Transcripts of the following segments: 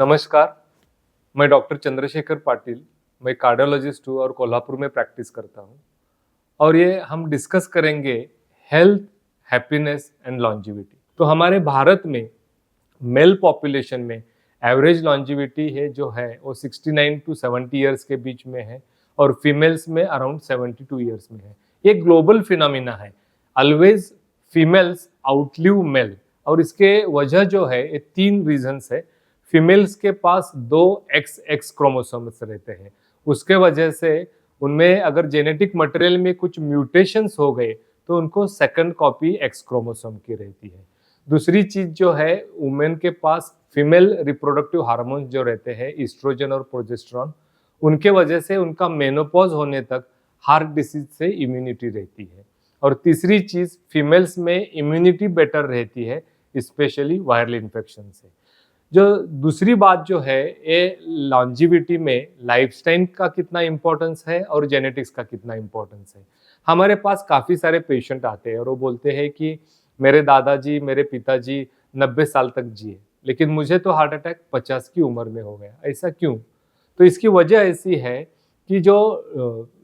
नमस्कार, मैं डॉक्टर चंद्रशेखर पाटिल। मैं कार्डियोलॉजिस्ट हूँ और कोल्हापुर में प्रैक्टिस करता हूँ और ये हम डिस्कस करेंगे हेल्थ, हैप्पीनेस एंड लॉन्जिविटी। तो हमारे भारत में मेल पॉपुलेशन में एवरेज लॉन्जिविटी है जो है वो 69 टू 70 ईयर्स के बीच में है और फीमेल्स में अराउंड 72 ईयर्स में है। ये ग्लोबल फिनोमिना है। ऑलवेज फीमेल्स आउटलिव मेल और इसके वजह जो है ये 3 रीजंस है। फीमेल्स के पास 2 XX क्रोमोसोम्स रहते हैं, उसके वजह से उनमें अगर जेनेटिक मटेरियल में कुछ म्यूटेशंस हो गए तो उनको सेकंड कॉपी X क्रोमोसोम की रहती है। दूसरी चीज जो है, वुमेन के पास फीमेल रिप्रोडक्टिव हार्मोन्स जो रहते हैं ईस्ट्रोजन और प्रोजेस्टेरॉन, उनके वजह से उनका मेनोपॉज होने तक हार्ट डिसीज से इम्यूनिटी रहती है। और तीसरी चीज, फीमेल्स में इम्यूनिटी बेटर रहती है, स्पेशली वायरल इन्फेक्शन से। जो दूसरी बात जो है, ये लॉन्जिविटी में लाइफस्टाइल का कितना इम्पोर्टेंस है और जेनेटिक्स का कितना इम्पोर्टेंस है। हमारे पास काफ़ी सारे पेशेंट आते हैं और वो बोलते हैं कि मेरे दादाजी, मेरे पिताजी 90 साल तक जिए, लेकिन मुझे तो हार्ट अटैक 50 की उम्र में हो गया। ऐसा क्यों? तो इसकी वजह ऐसी है कि जो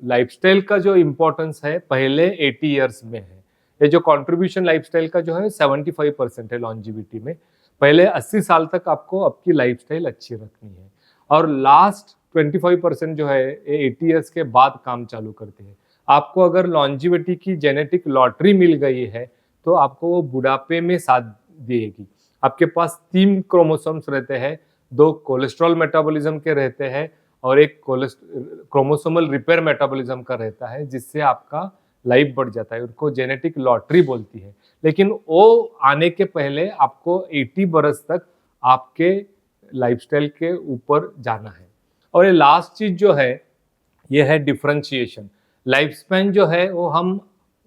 लाइफस्टाइल का जो इम्पोर्टेंस है पहले 80 ईयर्स में है। ये जो कंट्रीब्यूशन लाइफस्टाइल का जो है 75% है लॉन्जिविटी में। पहले 80 साल तक आपको आपकी लाइफस्टाइल अच्छी रखनी है और लास्ट 25% जो है ये 80 ईयर्स के बाद काम चालू करते हैं। आपको अगर लॉन्जिविटी की जेनेटिक लॉटरी मिल गई है तो आपको वो बुढ़ापे में साथ देगी। आपके पास 3 क्रोमोसोम्स रहते हैं, 2 कोलेस्ट्रॉल मेटाबॉलिज्म के रहते हैं और एक क्रोमोसोमल रिपेयर मेटाबॉलिज्म का रहता है, जिससे आपका लाइफ बढ़ जाता है। उनको जेनेटिक लॉटरी बोलती है। लेकिन वो आने के पहले आपको 80 बरस तक आपके लाइफस्टाइल के ऊपर जाना है। और ये लास्ट चीज जो है, ये है डिफरेंशिएशन। लाइफ स्पैन जो है वो हम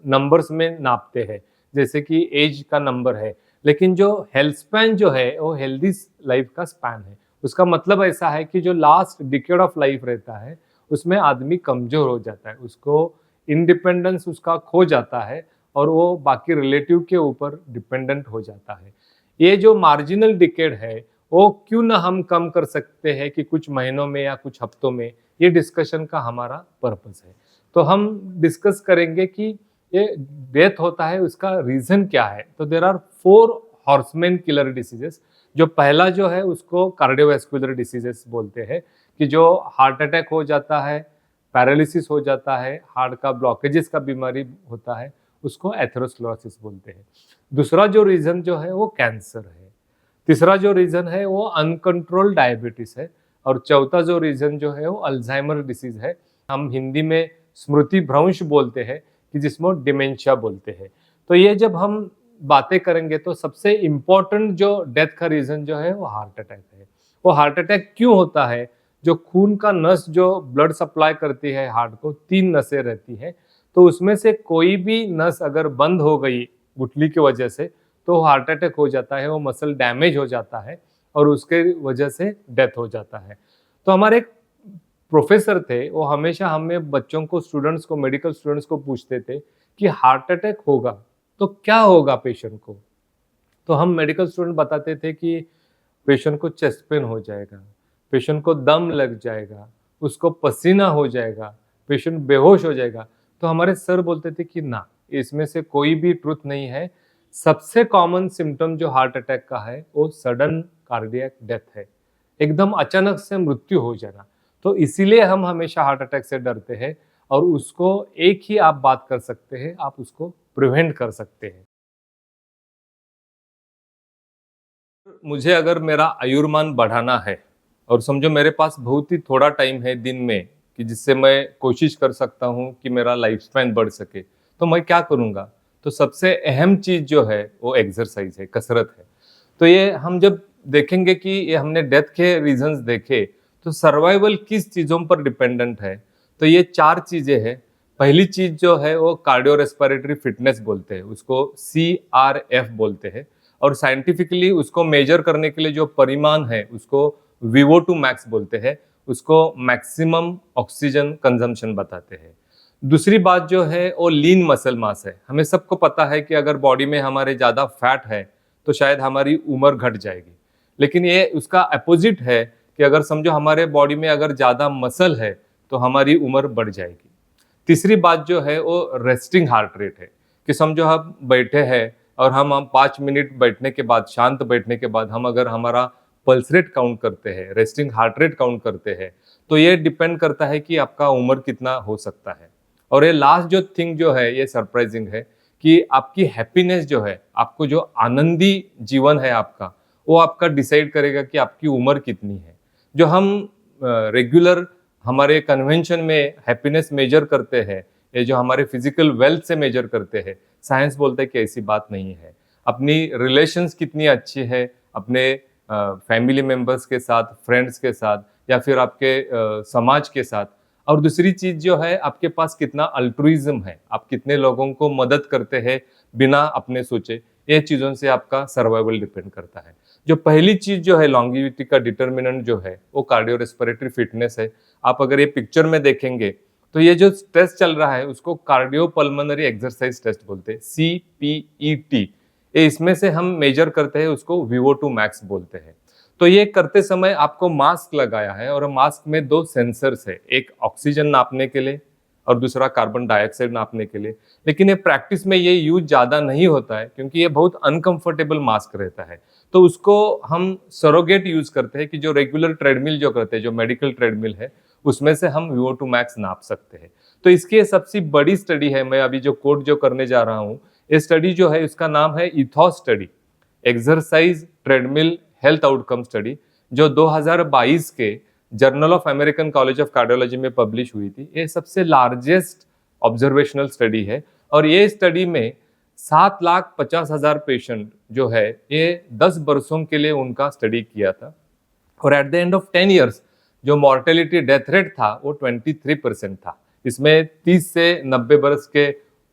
नंबर्स में नापते हैं, जैसे कि एज का नंबर है, लेकिन जो हेल्थ स्पैन जो है वो हेल्दी लाइफ का स्पैन है। उसका मतलब ऐसा है कि जो लास्ट डिकेड ऑफ लाइफ रहता है उसमें आदमी कमजोर हो जाता है, उसको इंडिपेंडेंस उसका खो जाता है और वो बाकी रिलेटिव के ऊपर डिपेंडेंट हो जाता है। ये जो मार्जिनल डिकेड है वो क्यों ना हम कम कर सकते हैं कि कुछ महीनों में या कुछ हफ्तों में, ये डिस्कशन का हमारा पर्पस है। तो हम डिस्कस करेंगे कि ये डेथ होता है उसका रीजन क्या है। तो there are 4 horseman killer diseases. जो पहला जो है उसको कार्डियोवैस्कुलर डिसीजेस बोलते हैं, कि जो हार्ट अटैक हो जाता है, पैरालिसिस हो जाता है, हार्ट का ब्लॉकेजेस का बीमारी होता है, उसको एथेरोस्क्लेरोसिस बोलते हैं। दूसरा जो रीजन जो है वो कैंसर है। तीसरा जो रीजन है वो अनकंट्रोल्ड डायबिटीज है और चौथा जो रीजन जो है वो अल्जाइमर डिसीज है। हम हिंदी में स्मृति भ्रंश बोलते हैं, कि जिसमें डिमेंशिया बोलते हैं। तो ये जब हम बातें करेंगे तो सबसे इम्पोर्टेंट जो डेथ का रीजन जो है वो हार्ट अटैक है। वो हार्ट अटैक क्यों होता है? जो खून का नस जो ब्लड सप्लाई करती है हार्ट को, 3 नसें रहती है, तो उसमें से कोई भी नस अगर बंद हो गई गुठली की वजह से तो हार्ट अटैक हो जाता है, वो मसल डैमेज हो जाता है और उसके वजह से डेथ हो जाता है। तो हमारे एक प्रोफेसर थे, वो हमेशा हमें बच्चों को, स्टूडेंट्स को, मेडिकल स्टूडेंट्स को पूछते थे कि हार्ट अटैक होगा तो क्या होगा पेशेंट को। तो हम मेडिकल स्टूडेंट बताते थे कि पेशेंट को चेस्ट पेन हो जाएगा, पेशेंट को दम लग जाएगा, उसको पसीना हो जाएगा, पेशेंट बेहोश हो जाएगा। तो हमारे सर बोलते थे कि ना, इसमें से कोई भी ट्रुथ नहीं है। सबसे कॉमन सिम्टम जो हार्ट अटैक का है वो सडन कार्डियक डेथ है, एकदम अचानक से मृत्यु हो जाना। तो इसीलिए हम हमेशा हार्ट अटैक से डरते हैं और उसको एक ही आप बात कर सकते हैं, आप उसको प्रिवेंट कर सकते हैं। मुझे अगर मेरा आयुर्मान बढ़ाना है और समझो मेरे पास बहुत ही थोड़ा टाइम है दिन में, कि जिससे मैं कोशिश कर सकता हूँ कि मेरा लाइफ स्पैन बढ़ सके, तो मैं क्या करूँगा? तो सबसे अहम चीज जो है वो एक्सरसाइज है, कसरत है। तो ये हम जब देखेंगे कि ये हमने डेथ के रीजंस देखे, तो सर्वाइवल किस चीज़ों पर डिपेंडेंट है, तो ये 4 चीज़ें हैं। पहली चीज़ जो है वो कार्डियो रेस्पिरेटरी फिटनेस बोलते हैं, उसको CRF बोलते हैं। और साइंटिफिकली उसको मेजर करने के लिए जो परिमाण है उसको VO2 मैक्स बोलते हैं, उसको मैक्सिमम ऑक्सीजन कंजम्पशन बताते हैं। दूसरी बात जो है वो लीन मसल मास है। हमें सबको पता है कि अगर बॉडी में हमारे ज़्यादा फैट है तो शायद हमारी उम्र घट जाएगी, लेकिन ये उसका अपोजिट है कि अगर समझो हमारे बॉडी में अगर ज़्यादा मसल है तो हमारी उम्र बढ़ जाएगी। तीसरी बात जो है वो रेस्टिंग हार्ट रेट है, कि समझो हम बैठे हैं और हम 5 मिनट बैठने के बाद, शांत बैठने के बाद हम अगर हमारा पल्स रेट काउंट करते हैं, रेस्टिंग हार्ट रेट काउंट करते हैं, तो ये डिपेंड करता है कि आपका उम्र कितना हो सकता है। और ये लास्ट जो थिंग जो है ये सरप्राइजिंग है कि आपकी हैप्पीनेस जो है, आपको जो आनंदी जीवन है आपका, वो आपका डिसाइड करेगा कि आपकी उम्र कितनी है। जो हम रेगुलर हमारे कन्वेंशन में हैप्पीनेस मेजर करते हैं, ये जो हमारे फिजिकल वेल्थ से मेजर करते हैं, साइंस बोलता है कि ऐसी बात नहीं है। अपनी रिलेशंस कितनी अच्छी है अपने फैमिली मेंबर्स के साथ, फ्रेंड्स के साथ, या फिर आपके समाज के साथ। और दूसरी चीज जो है, आपके पास कितना अल्ट्रुइज्म है, आप कितने लोगों को मदद करते हैं बिना अपने सोचे, ये चीजों से आपका सर्वाइवल डिपेंड करता है। जो पहली चीज जो है लॉन्गिविटी का डिटर्मिनेंट जो है वो कार्डियो रेस्पिरेटरी फिटनेस है। आप अगर ये पिक्चर में देखेंगे तो ये जो टेस्ट चल रहा है उसको कार्डियो पल्मोनरी एक्सरसाइज टेस्ट बोलते हैं, CPET। ये इसमें से हम मेजर करते हैं, उसको VO2 मैक्स बोलते हैं। तो ये करते समय आपको मास्क लगाया है और मास्क में 2 सेंसर्स है, एक ऑक्सीजन नापने के लिए और दूसरा कार्बन डाइऑक्साइड नापने के लिए। लेकिन ये प्रैक्टिस में ये यूज ज़्यादा नहीं होता है क्योंकि ये बहुत अनकंफर्टेबल मास्क रहता है। तो उसको हम सरोगेट यूज करते हैं कि जो रेगुलर ट्रेडमिल जो करते हैं, जो मेडिकल ट्रेडमिल है, उसमें से हम VO2 मैक्स नाप सकते हैं। तो इसकी सबसे बड़ी स्टडी है, मैं अभी जो कोट जो करने जा रहा हूँ, ये स्टडी जो है इसका नाम है ethos study, exercise treadmill health outcome study, जो 2022 के journal of American college of cardiology में पब्लिश हुई थी। ये सबसे लार्जेस्ट ऑब्जर्वेशनल स्टडी है और ये स्टडी में 7,50,000 पेशेंट जो है ये 10 वर्षों के लिए उनका स्टडी किया था। और at the end of 10 years जो मॉर्टेलिटी डेथ रेट था वो 23% था। इसमें 30 से 90 वर्ष के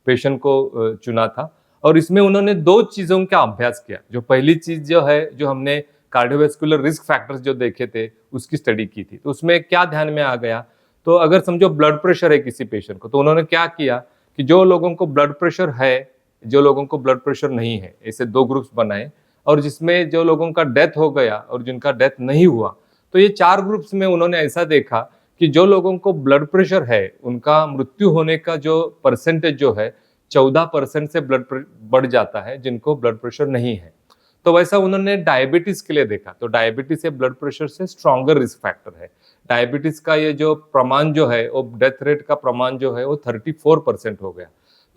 पेशेंट को चुना था और इसमें उन्होंने 2 चीजों का अभ्यास किया। जो पहली चीज जो है, जो हमने कार्डियोवैस्कुलर रिस्क फैक्टर्स जो देखे थे उसकी स्टडी की थी। तो उसमें क्या ध्यान में आ गया, तो अगर समझो ब्लड प्रेशर है किसी पेशेंट को, तो उन्होंने क्या किया कि जो लोगों को ब्लड प्रेशर है, जो लोगों को ब्लड प्रेशर नहीं है, ऐसे 2 ग्रुप्स बनाए। और जिसमें जो लोगों का डेथ हो गया और जिनका डेथ नहीं हुआ, तो ये 4 ग्रुप्स में उन्होंने ऐसा देखा कि जो लोगों को ब्लड प्रेशर है उनका मृत्यु होने का जो परसेंटेज जो है 14% से ब्लड बढ़ जाता है जिनको ब्लड प्रेशर नहीं है। तो वैसा उन्होंने डायबिटीज के लिए देखा, तो डायबिटीज से ब्लड प्रेशर से स्ट्रॉन्गर रिस्क फैक्टर है। डायबिटीज का ये जो प्रमाण जो है वो डेथ रेट का प्रमाण जो है वो 34% हो गया।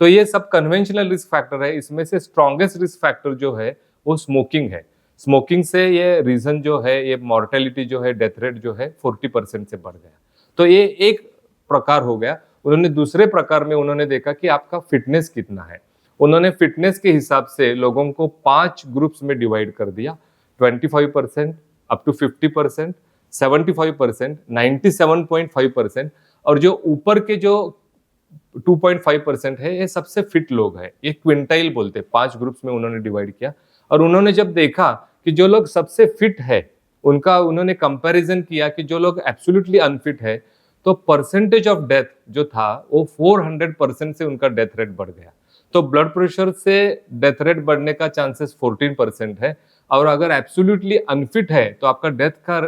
तो ये सब कन्वेंशनल रिस्क फैक्टर है। इसमें से स्ट्रॉन्गेस्ट रिस्क फैक्टर जो है वो स्मोकिंग है। स्मोकिंग से ये रीजन जो है, ये मॉर्टेलिटी जो है, डेथ रेट जो है 40% से बढ़ गया। तो ये एक प्रकार हो गया। उन्होंने दूसरे प्रकार में उन्होंने देखा कि आपका फिटनेस कितना है। उन्होंने फिटनेस के हिसाब से लोगों को 5 ग्रुप्स में डिवाइड कर दिया, 25% अप टू 50%, 75%, 97.5%, और जो ऊपर के जो 2.5% है ये सबसे फिट लोग हैं। ये क्विंटाइल बोलते हैं, 5 ग्रुप्स में उन्होंने डिवाइड किया। और उन्होंने जब देखा कि जो लोग सबसे फिट है उनका उन्होंने कंपैरिजन किया कि जो लोग एब्सोल्युटली अनफिट है, तो परसेंटेज ऑफ डेथ जो था वो 400% से उनका डेथ रेट बढ़ गया। तो ब्लड प्रेशर से डेथ रेट बढ़ने का चांसेस 14% है, और अगर एब्सोल्युटली अनफिट है तो आपका डेथ का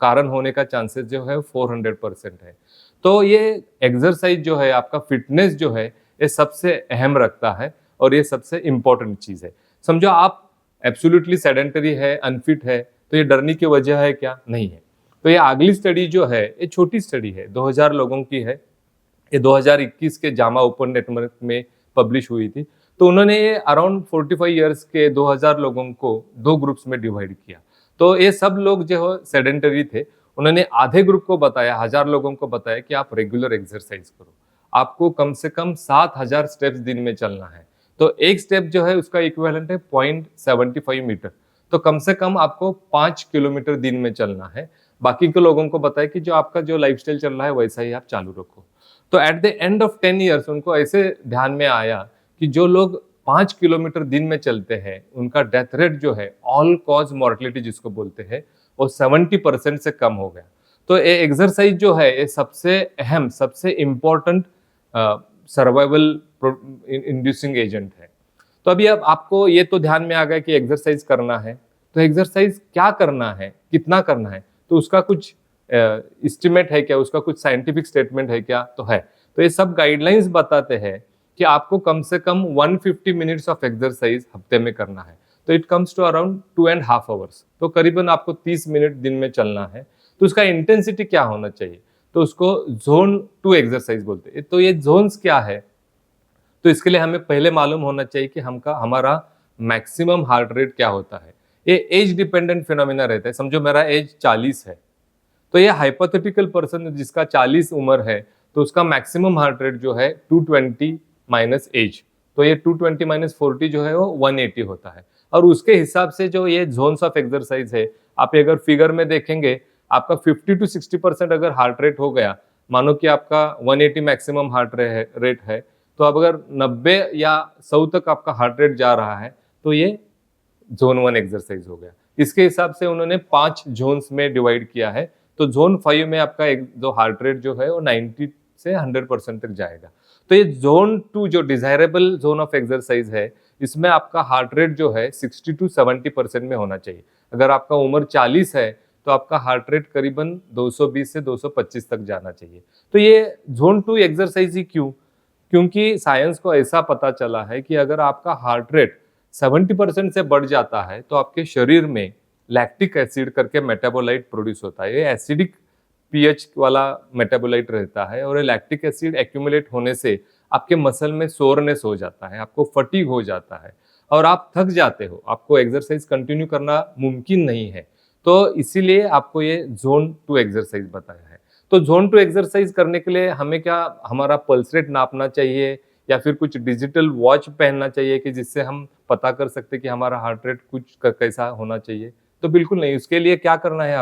कारण होने का चांसेस जो है 400% है। तो ये एक्सरसाइज जो है, आपका फिटनेस जो है, ये सबसे अहम रखता है और ये सबसे इंपॉर्टेंट चीज है। समझो आप एब्सोल्युटली सेडेंटरी है, अनफिट है, तो ये डरने की वजह है क्या? नहीं है। तो ये अगली स्टडी जो है ये छोटी स्टडी है, 2000 लोगों की है। ये 2021 के जामा ओपन नेटवर्क में पब्लिश हुई थी। तो उन्होंने ये अराउंड 45 ईयर्स के 2000 लोगों को 2 ग्रुप्स में डिवाइड किया। तो ये सब लोग जो है सेडेंटरी थे। उन्होंने आधे ग्रुप को बताया, 1000 लोगों को बताया कि आप रेगुलर एक्सरसाइज करो, आपको कम से कम 7000 स्टेप्स दिन में चलना है। तो एक स्टेप जो है उसका इक्विवेलेंट है 0.75 मीटर। तो कम से कम आपको 5 किलोमीटर दिन में चलना है। बाकी के लोगों को बताया कि जो आपका जो लाइफस्टाइल चल रहा है वैसा ही आप चालू रखो। तो at the end of 10 years उनको ऐसे ध्यान में आया कि जो लोग 5 किलोमीटर दिन में चलते हैं उनका डेथ रेट जो है, ऑल कॉज मॉर्टेलिटी जिसको बोलते हैं, वो 70% से कम हो गया। तो ये एक्सरसाइज जो है ये सबसे अहम, सबसे इम्पोर्टेंट सर्वाइवल इंड्यूसिंग एजेंट है। तो अभी अब आपको ये तो ध्यान में आ गया कि एक्सरसाइज करना है। तो एक्सरसाइज क्या करना है, कितना करना है, तो उसका कुछ एस्टिमेट है क्या, उसका कुछ साइंटिफिक स्टेटमेंट है क्या, तो है। तो ये सब गाइडलाइंस बताते हैं कि आपको कम से कम 150 मिनट्स ऑफ एक्सरसाइज हफ्ते में करना है। तो it comes to around 2.5 hours, तो करीबन आपको 30 मिनट दिन में चलना है। तो उसका इंटेंसिटी क्या होना चाहिए, तो उसको जोन 2 एक्सरसाइज बोलते हैं। तो ये जोन्स क्या है, तो इसके लिए हमें पहले मालूम होना चाहिए कि हमारा मैक्सिमम हार्ट रेट क्या होता है। ये एज डिपेंडेंट फिनोमिना रहता है। समझो मेरा एज 40 है, तो ये हाइपोथेटिकल पर्सन जिसका 40 उम्र है, तो उसका मैक्सिमम हार्ट रेट जो है 220 माइनस एज, तो ये 220 माइनस 40 जो है वो 180 होता है। और उसके हिसाब से जो ये जोन्स ऑफ एक्सरसाइज है, आप अगर फिगर में देखेंगे, आपका 50 to 60% अगर हार्ट रेट हो गया, मानो कि आपका 180 मैक्सिमम हार्ट रेट है, तो अब अगर 90 या 100 तक आपका हार्ट रेट जा रहा है, तो ये जोन 1 एक्सरसाइज हो गया। इसके हिसाब से उन्होंने 5 जोन्स में डिवाइड किया है। तो जोन 5 में आपका एक जो हार्ट रेट जो है वो 90 से 100% तक जाएगा। तो ये जोन 2 जो डिजायरेबल जोन ऑफ एक्सरसाइज है, इसमें आपका हार्ट रेट जो है 60 to 70% में होना चाहिए। अगर आपका उम्र 40 है, तो आपका हार्ट रेट करीबन 220 से 225 तक जाना चाहिए। तो ये जोन 2 एक्सरसाइज ही क्यों? क्योंकि साइंस को ऐसा पता चला है कि अगर आपका हार्ट रेट 70% से बढ़ जाता है, तो आपके शरीर में लैक्टिक एसिड करके मेटाबोलाइट प्रोड्यूस होता है। ये एसिडिक पीएच वाला मेटाबोलाइट रहता है, और ये लैक्टिक एसिड एक्यूमुलेट होने से आपके मसल में सोरनेस हो जाता है, आपको फटीग हो जाता है, और आप थक जाते हो, आपको एक्सरसाइज कंटिन्यू करना मुमकिन नहीं है। तो इसीलिए आपको ये जोन 2 एक्सरसाइज बताया है। तो जोन 2 एक्सरसाइज करने के लिए हमें क्या, हमारा पल्स रेट नापना चाहिए, या फिर कुछ डिजिटल वॉच पहनना चाहिए कि जिससे हम पता कर सकते कि हमारा हार्ट रेट कैसा होना चाहिए? तो बिल्कुल नहीं। उसके लिए क्या करना है,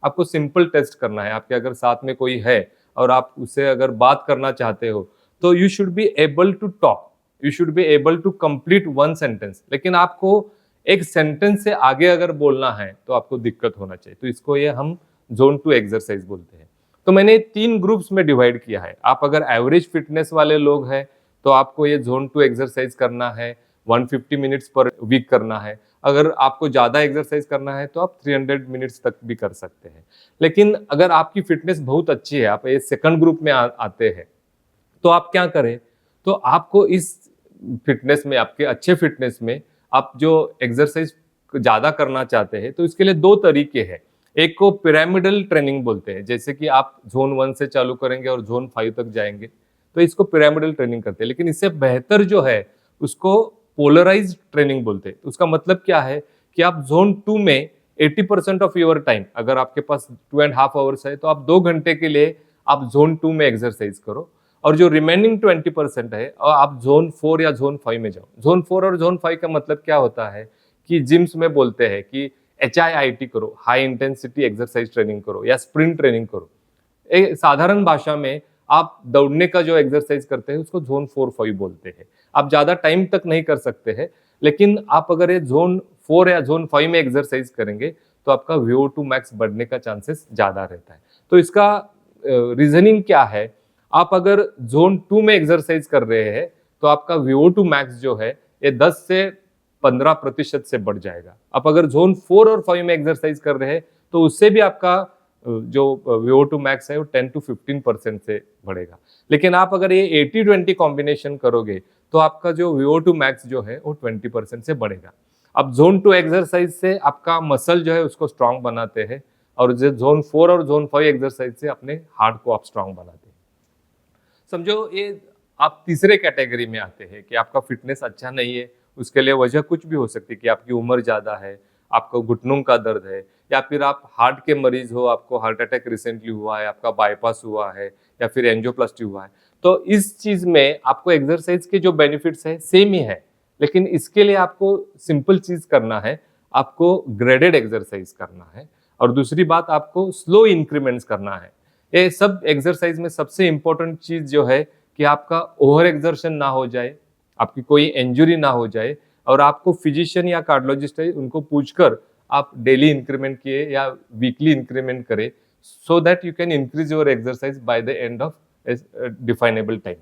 आपको सिंपल टेस्ट करना है। आपके अगर साथ में कोई है और आप उससे अगर बात करना चाहते हो, तो you should be able to talk, you should be able to complete one sentence. लेकिन आपको एक सेंटेंस से आगे अगर बोलना है, तो आपको दिक्कत होना चाहिए। तो इसको ये हम जोन 2 एक्सरसाइज बोलते हैं। तो मैंने 3 ग्रुप्स में डिवाइड किया है। आप अगर एवरेज फिटनेस वाले लोग हैं, तो आपको ये जोन 2 एक्सरसाइज करना है, 150 मिनट्स पर वीक करना है। अगर आपको ज़्यादा एक्सरसाइज करना है, तो आप 300 मिनट्स तक भी कर सकते हैं। लेकिन अगर आपकी फिटनेस बहुत अच्छी है, आप ये सेकंड ग्रुप में आते हैं, तो आप क्या करें, तो आपको इस फिटनेस में, आपके अच्छे फिटनेस में, आप जो एक्सरसाइज ज़्यादा करना चाहते हैं, तो इसके लिए 2 तरीके हैं। एक को पिरामिडल ट्रेनिंग बोलते हैं, जैसे कि आप जोन 1 से चालू करेंगे और जोन 5 तक जाएंगे, तो इसको पिरामिडल ट्रेनिंग करते हैं। लेकिन इससे बेहतर जो है, उसको पोलराइज्ड ट्रेनिंग बोलते हैं। उसका मतलब क्या है कि आप जोन 2 में 80% ऑफ योर टाइम, अगर आपके पास 2.5 आवर्स है, तो आप 2 घंटे के लिए आप जोन 2 में एक्सरसाइज करो, और जो रिमेनिंग 20% है, और आप जोन 4 या जोन 5 में जाओ। जोन 4 और जोन 5 का मतलब क्या होता है कि जिम्स में बोलते हैं कि HIIT करो, हाई इंटेंसिटी एक्सरसाइज ट्रेनिंग करो, या स्प्रिंट ट्रेनिंग करो। साधारण भाषा में आप दौड़ने का जो एक्सरसाइज करते हैं, उसको जोन 4-5 बोलते हैं। आप ज्यादा टाइम तक नहीं कर सकते हैं, लेकिन आप अगर ये जोन 4 या जोन 5 में एक्सरसाइज करेंगे, तो आपका VO2 मैक्स बढ़ने का चांसेस ज्यादा रहता है। तो इसका रीजनिंग क्या है, आप अगर जोन 2 में एक्सरसाइज कर रहे हैं, तो आपका VO2 मैक्स जो है, ये 10 से 15% से बढ़ जाएगा। आप अगर जोन 4 और 5 में एक्सरसाइज कर रहे हैं, तो उससे भी आपका जो VO2 मैक्स है, वो 10 to 15% से बढ़ेगा। लेकिन आप अगर ये 80-20 कॉम्बिनेशन करोगे, तो आपका जो VO2 मैक्स जो है, वो 20% से बढ़ेगा। अब जोन 2 एक्सरसाइज से आपका मसल जो है, उसको स्ट्रांग बनाते हैं, और जो जोन 4 और जोन 5 एक्सरसाइज से अपने हार्ट को आप स्ट्रांग बनाते हैं। समझो ये आप तीसरे कैटेगरी में आते हैं कि आपका फिटनेस अच्छा नहीं है। उसके लिए वजह कुछ भी हो सकती है कि आपकी उम्र ज़्यादा है, आपको घुटनों का दर्द है, या फिर आप हार्ट के मरीज हो, आपको हार्ट अटैक रिसेंटली हुआ है, आपका बाईपास हुआ है, या फिर एंजियोप्लास्टी हुआ है। तो इस चीज़ में आपको एक्सरसाइज के जो बेनिफिट्स है सेम ही है, लेकिन इसके लिए आपको सिंपल चीज़ करना है, आपको ग्रेडेड एक्सरसाइज करना है, और दूसरी बात, आपको स्लो इंक्रीमेंट्स करना है। ये सब एक्सरसाइज में सबसे इंपॉर्टेंट चीज जो है कि आपका ओवर एक्सर्शन ना हो जाए, आपकी कोई इंजरी ना हो जाए, और आपको फिजिशियन या कार्डियोलॉजिस्ट है उनको पूछकर आप डेली इंक्रीमेंट किए या वीकली इंक्रीमेंट करें, so that you can increase your exercise by the end of definable time.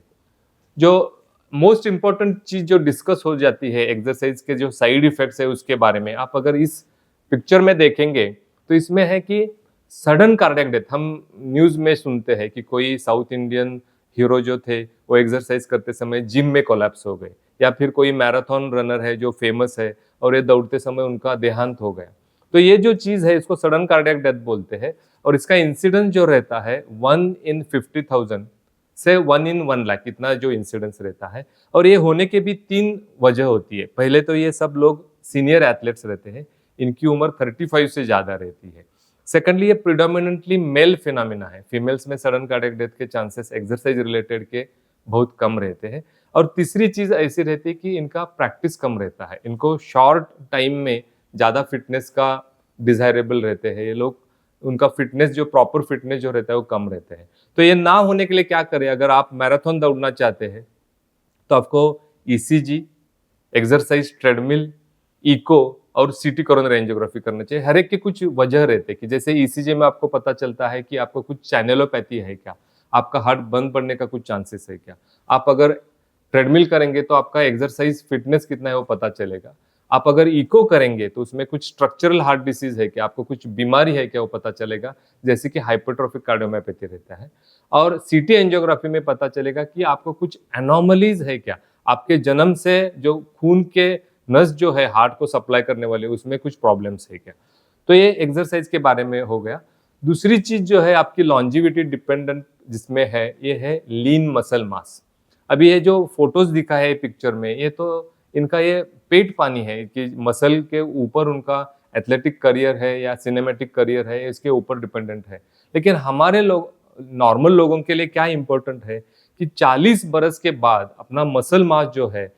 जो मोस्ट इंपॉर्टेंट चीज जो डिस्कस हो जाती है एक्सरसाइज के जो साइड इफेक्ट्स है, उसके बारे में आप अगर इस पिक्चर में देखेंगे तो इसमें है कि सडन कार्डियक डेथ हम न्यूज़ में सुनते हैं कि कोई साउथ इंडियन हीरो जो थे वो एक्सरसाइज करते समय जिम में कोलैप्स हो गए, या फिर कोई मैराथन रनर है जो फेमस है और ये दौड़ते समय उनका देहांत हो गया। तो ये जो चीज़ है इसको सडन कार्डियक डेथ बोलते हैं, और इसका इंसिडेंस जो रहता है 1 इन 50,000 से 1 इन 1 लाख, इतना जो इंसिडेंस रहता है। और ये होने के भी 3 वजह होती है। पहले तो ये सब लोग सीनियर एथलीट्स रहते हैं, इनकी उम्र 35 से ज़्यादा रहती है। सेकेंडली, ये प्रिडोमिनेंटली मेल फिनोमिना है, फीमेल्स में सडन कार्डियक डेथ के चांसेस एक्सरसाइज रिलेटेड के बहुत कम रहते हैं। और तीसरी चीज़ ऐसी रहती है कि इनका प्रैक्टिस कम रहता है, इनको शॉर्ट टाइम में ज़्यादा फिटनेस का डिजायरेबल रहते हैं ये लोग, उनका फिटनेस जो प्रॉपर फिटनेस जो रहता है वो कम रहते हैं। तो ये ना होने के लिए क्या करें, अगर आप मैराथन दौड़ना चाहते हैं तो आपको ईसीजी, एक्सरसाइज ट्रेडमिल, इको और सीटी कोरोनरी एंजियोग्राफी करना चाहिए। हर एक के कुछ वजह रहते हैं कि जैसे ईसीजी में आपको पता चलता है कि आपको कुछ चैनलोपैथी है क्या, आपका हार्ट बंद पड़ने का कुछ चांसेस है क्या। आप अगर ट्रेडमिल करेंगे तो आपका एक्सरसाइज फिटनेस कितना है वो पता चलेगा। आप अगर इको करेंगे तो उसमें कुछ स्ट्रक्चरल हार्ट डिसीज है क्या, आपको कुछ बीमारी है क्या वो पता चलेगा, जैसे कि हाइपरट्रोफिक कार्डियोमायोपैथी रहता है। और सीटी एंजियोग्राफी में पता चलेगा कि आपको कुछ एनोमलीज है क्या, आपके जन्म से जो खून के नस जो है हार्ट को सप्लाई करने वाले उसमें कुछ प्रॉब्लम्स है क्या। तो ये एक्सरसाइज के बारे में हो गया। दूसरी चीज जो है आपकी लॉन्जिविटी डिपेंडेंट जिसमें है, ये है लीन मसल मास। अभी ये जो फोटोज दिखा है पिक्चर में, ये तो इनका ये पेट पानी है कि मसल के ऊपर उनका एथलेटिक करियर है या सिनेमैटिक करियर है, इसके ऊपर डिपेंडेंट है। लेकिन हमारे लोग, नॉर्मल लोगों के लिए क्या इंपॉर्टेंट है कि 40 बरस के बाद अपना मसल मास जो है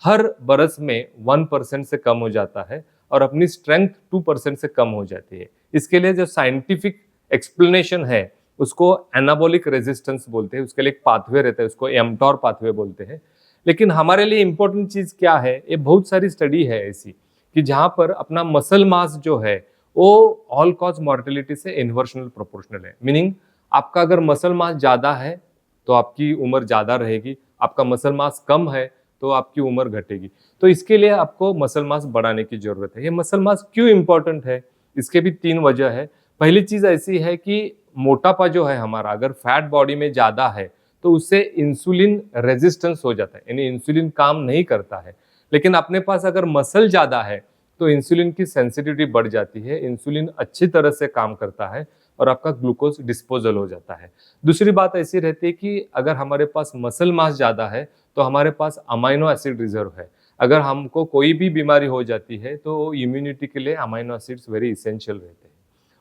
हर बरस में 1% से कम हो जाता है और अपनी स्ट्रेंथ 2% से कम हो जाती है। इसके लिए जो साइंटिफिक एक्सप्लेनेशन है उसको एनाबॉलिक रेजिस्टेंस बोलते हैं, उसके लिए एक पाथवे रहता है, उसको एमटॉर पाथवे बोलते हैं। लेकिन हमारे लिए इंपॉर्टेंट चीज क्या है, ये बहुत सारी स्टडी है ऐसी कि जहां पर अपना मसल मास जो है वो ऑल कॉज मॉर्टेलिटी से इन्वर्शनल प्रोपोर्शनल है। मीनिंग आपका अगर मसल मास ज्यादा है तो आपकी उम्र ज्यादा रहेगी, आपका मसल मास कम है तो आपकी उम्र घटेगी। तो इसके लिए आपको मसल मास बढ़ाने की जरूरत है। ये मसल मास क्यों इंपॉर्टेंट है, इसके भी 3 वजह है। पहली चीज ऐसी है कि मोटापा जो है हमारा, अगर फैट बॉडी में ज्यादा है तो उससे इंसुलिन रेजिस्टेंस हो जाता है, यानी इंसुलिन काम नहीं करता है। लेकिन अपने पास अगर मसल ज्यादा है तो इंसुलिन की सेंसिटिविटी बढ़ जाती है, इंसुलिन अच्छी तरह से काम करता है और आपका ग्लूकोज डिस्पोजल हो जाता है। दूसरी बात ऐसी रहती है कि अगर हमारे पास मसल मास ज्यादा है तो हमारे पास अमाइनो एसिड रिजर्व है। अगर हमको कोई भी बीमारी हो जाती है तो इम्यूनिटी के लिए अमाइनो एसिड्स वेरी इसेंशियल रहते हैं।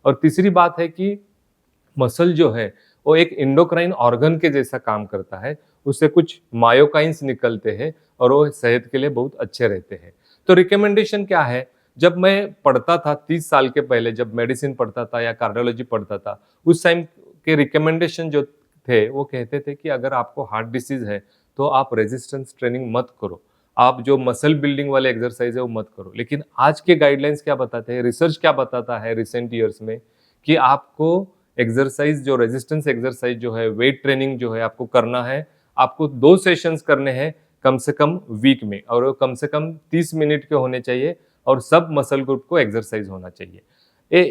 और तीसरी बात है कि मसल जो है वो एक एंडोक्राइन ऑर्गन के जैसा काम करता है, उससे कुछ मायोकाइंस निकलते हैं और वो सेहत के लिए बहुत अच्छे रहते हैं। तो रिकमेंडेशन क्या है, जब मैं पढ़ता था 30 साल के पहले, जब मेडिसिन पढ़ता था या कार्डियोलॉजी पढ़ता था, उस टाइम के रिकमेंडेशन जो थे वो कहते थे कि अगर आपको हार्ट डिसीज है तो आप रेजिस्टेंस ट्रेनिंग मत करो, आप जो मसल बिल्डिंग वाले एक्सरसाइज है वो मत करो। लेकिन आज के गाइडलाइंस क्या बताते हैं, रिसर्च क्या बताता है रिसेंट ईयर्स में, कि आपको एक्सरसाइज जो रेजिस्टेंस एक्सरसाइज जो है, वेट ट्रेनिंग जो है आपको करना है, आपको 2 सेशंस करने हैं कम से कम वीक में, और वो कम से कम 30 मिनट के होने चाहिए और सब मसल ग्रुप को एक्सरसाइज होना चाहिए।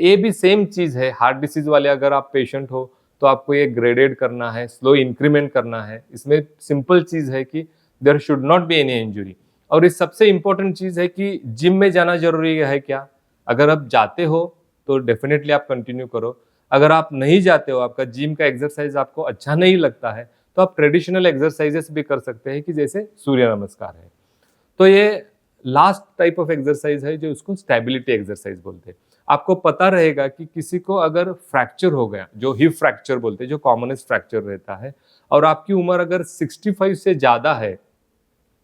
ये भी सेम चीज है, हार्ट डिसीज वाले अगर आप पेशेंट हो तो आपको ये ग्रेडेड करना है, स्लो इंक्रीमेंट करना है। इसमें सिंपल चीज है कि there should not be any injury. और इस सबसे इंपॉर्टेंट चीज है कि जिम में जाना जरूरी है क्या, अगर आप जाते हो तो डेफिनेटली आप कंटिन्यू करो। अगर आप नहीं जाते हो, आपका जिम का एक्सरसाइज आपको अच्छा नहीं लगता है, तो आप ट्रेडिशनल एक्सरसाइजेस भी कर सकते हैं कि जैसे सूर्य नमस्कार है। तो ये लास्ट टाइप ऑफ एक्सरसाइज है जो उसको स्टेबिलिटी एक्सरसाइज बोलते हैं। आपको पता रहेगा कि किसी को अगर फ्रैक्चर हो गया, जो हिप फ्रैक्चर बोलते हैं, जो कॉमनेस्ट फ्रैक्चर रहता है, और आपकी उम्र अगर 65 से ज्यादा है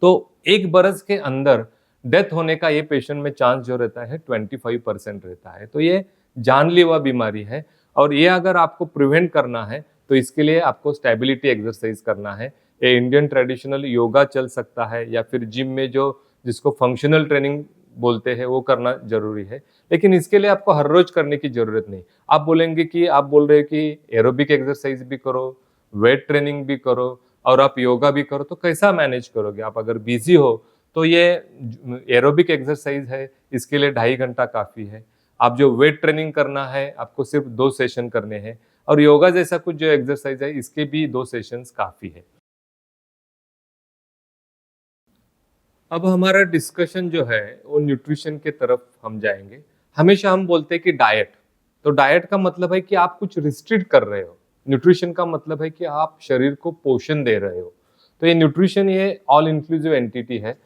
तो 1 बरस के अंदर डेथ होने का ये पेशेंट में चांस जो रहता है 25% रहता है। तो ये जानलेवा बीमारी है, और ये अगर आपको प्रिवेंट करना है तो इसके लिए आपको स्टेबिलिटी एक्सरसाइज करना है। ये इंडियन ट्रेडिशनल योगा चल सकता है, या फिर जिम में जो जिसको फंक्शनल ट्रेनिंग बोलते हैं वो करना जरूरी है। लेकिन इसके लिए आपको हर रोज करने की जरूरत नहीं। आप बोलेंगे कि आप बोल रहे हैं कि एरोबिक एक्सरसाइज भी करो, वेट ट्रेनिंग भी करो और आप योगा भी करो, तो कैसा मैनेज करोगे। आप अगर बिजी हो तो ये एरोबिक एक्सरसाइज है, इसके लिए 2.5 घंटा काफी है। आप जो वेट ट्रेनिंग करना है आपको सिर्फ 2 सेशन करने हैं, और योगा जैसा कुछ जो एक्सरसाइज है इसके भी 2 सेशंस काफ़ी है। अब हमारा डिस्कशन जो है वो न्यूट्रिशन के तरफ हम जाएंगे। हमेशा हम बोलते हैं कि डाइट, तो डाइट का मतलब है कि आप कुछ रिस्ट्रिक्ट कर रहे हो। न्यूट्रिशन का मतलब है कि आप शरीर को पोषण दे रहे हो। तो ये न्यूट्रिशन ये ऑल इंक्लूसिव एंटिटी है।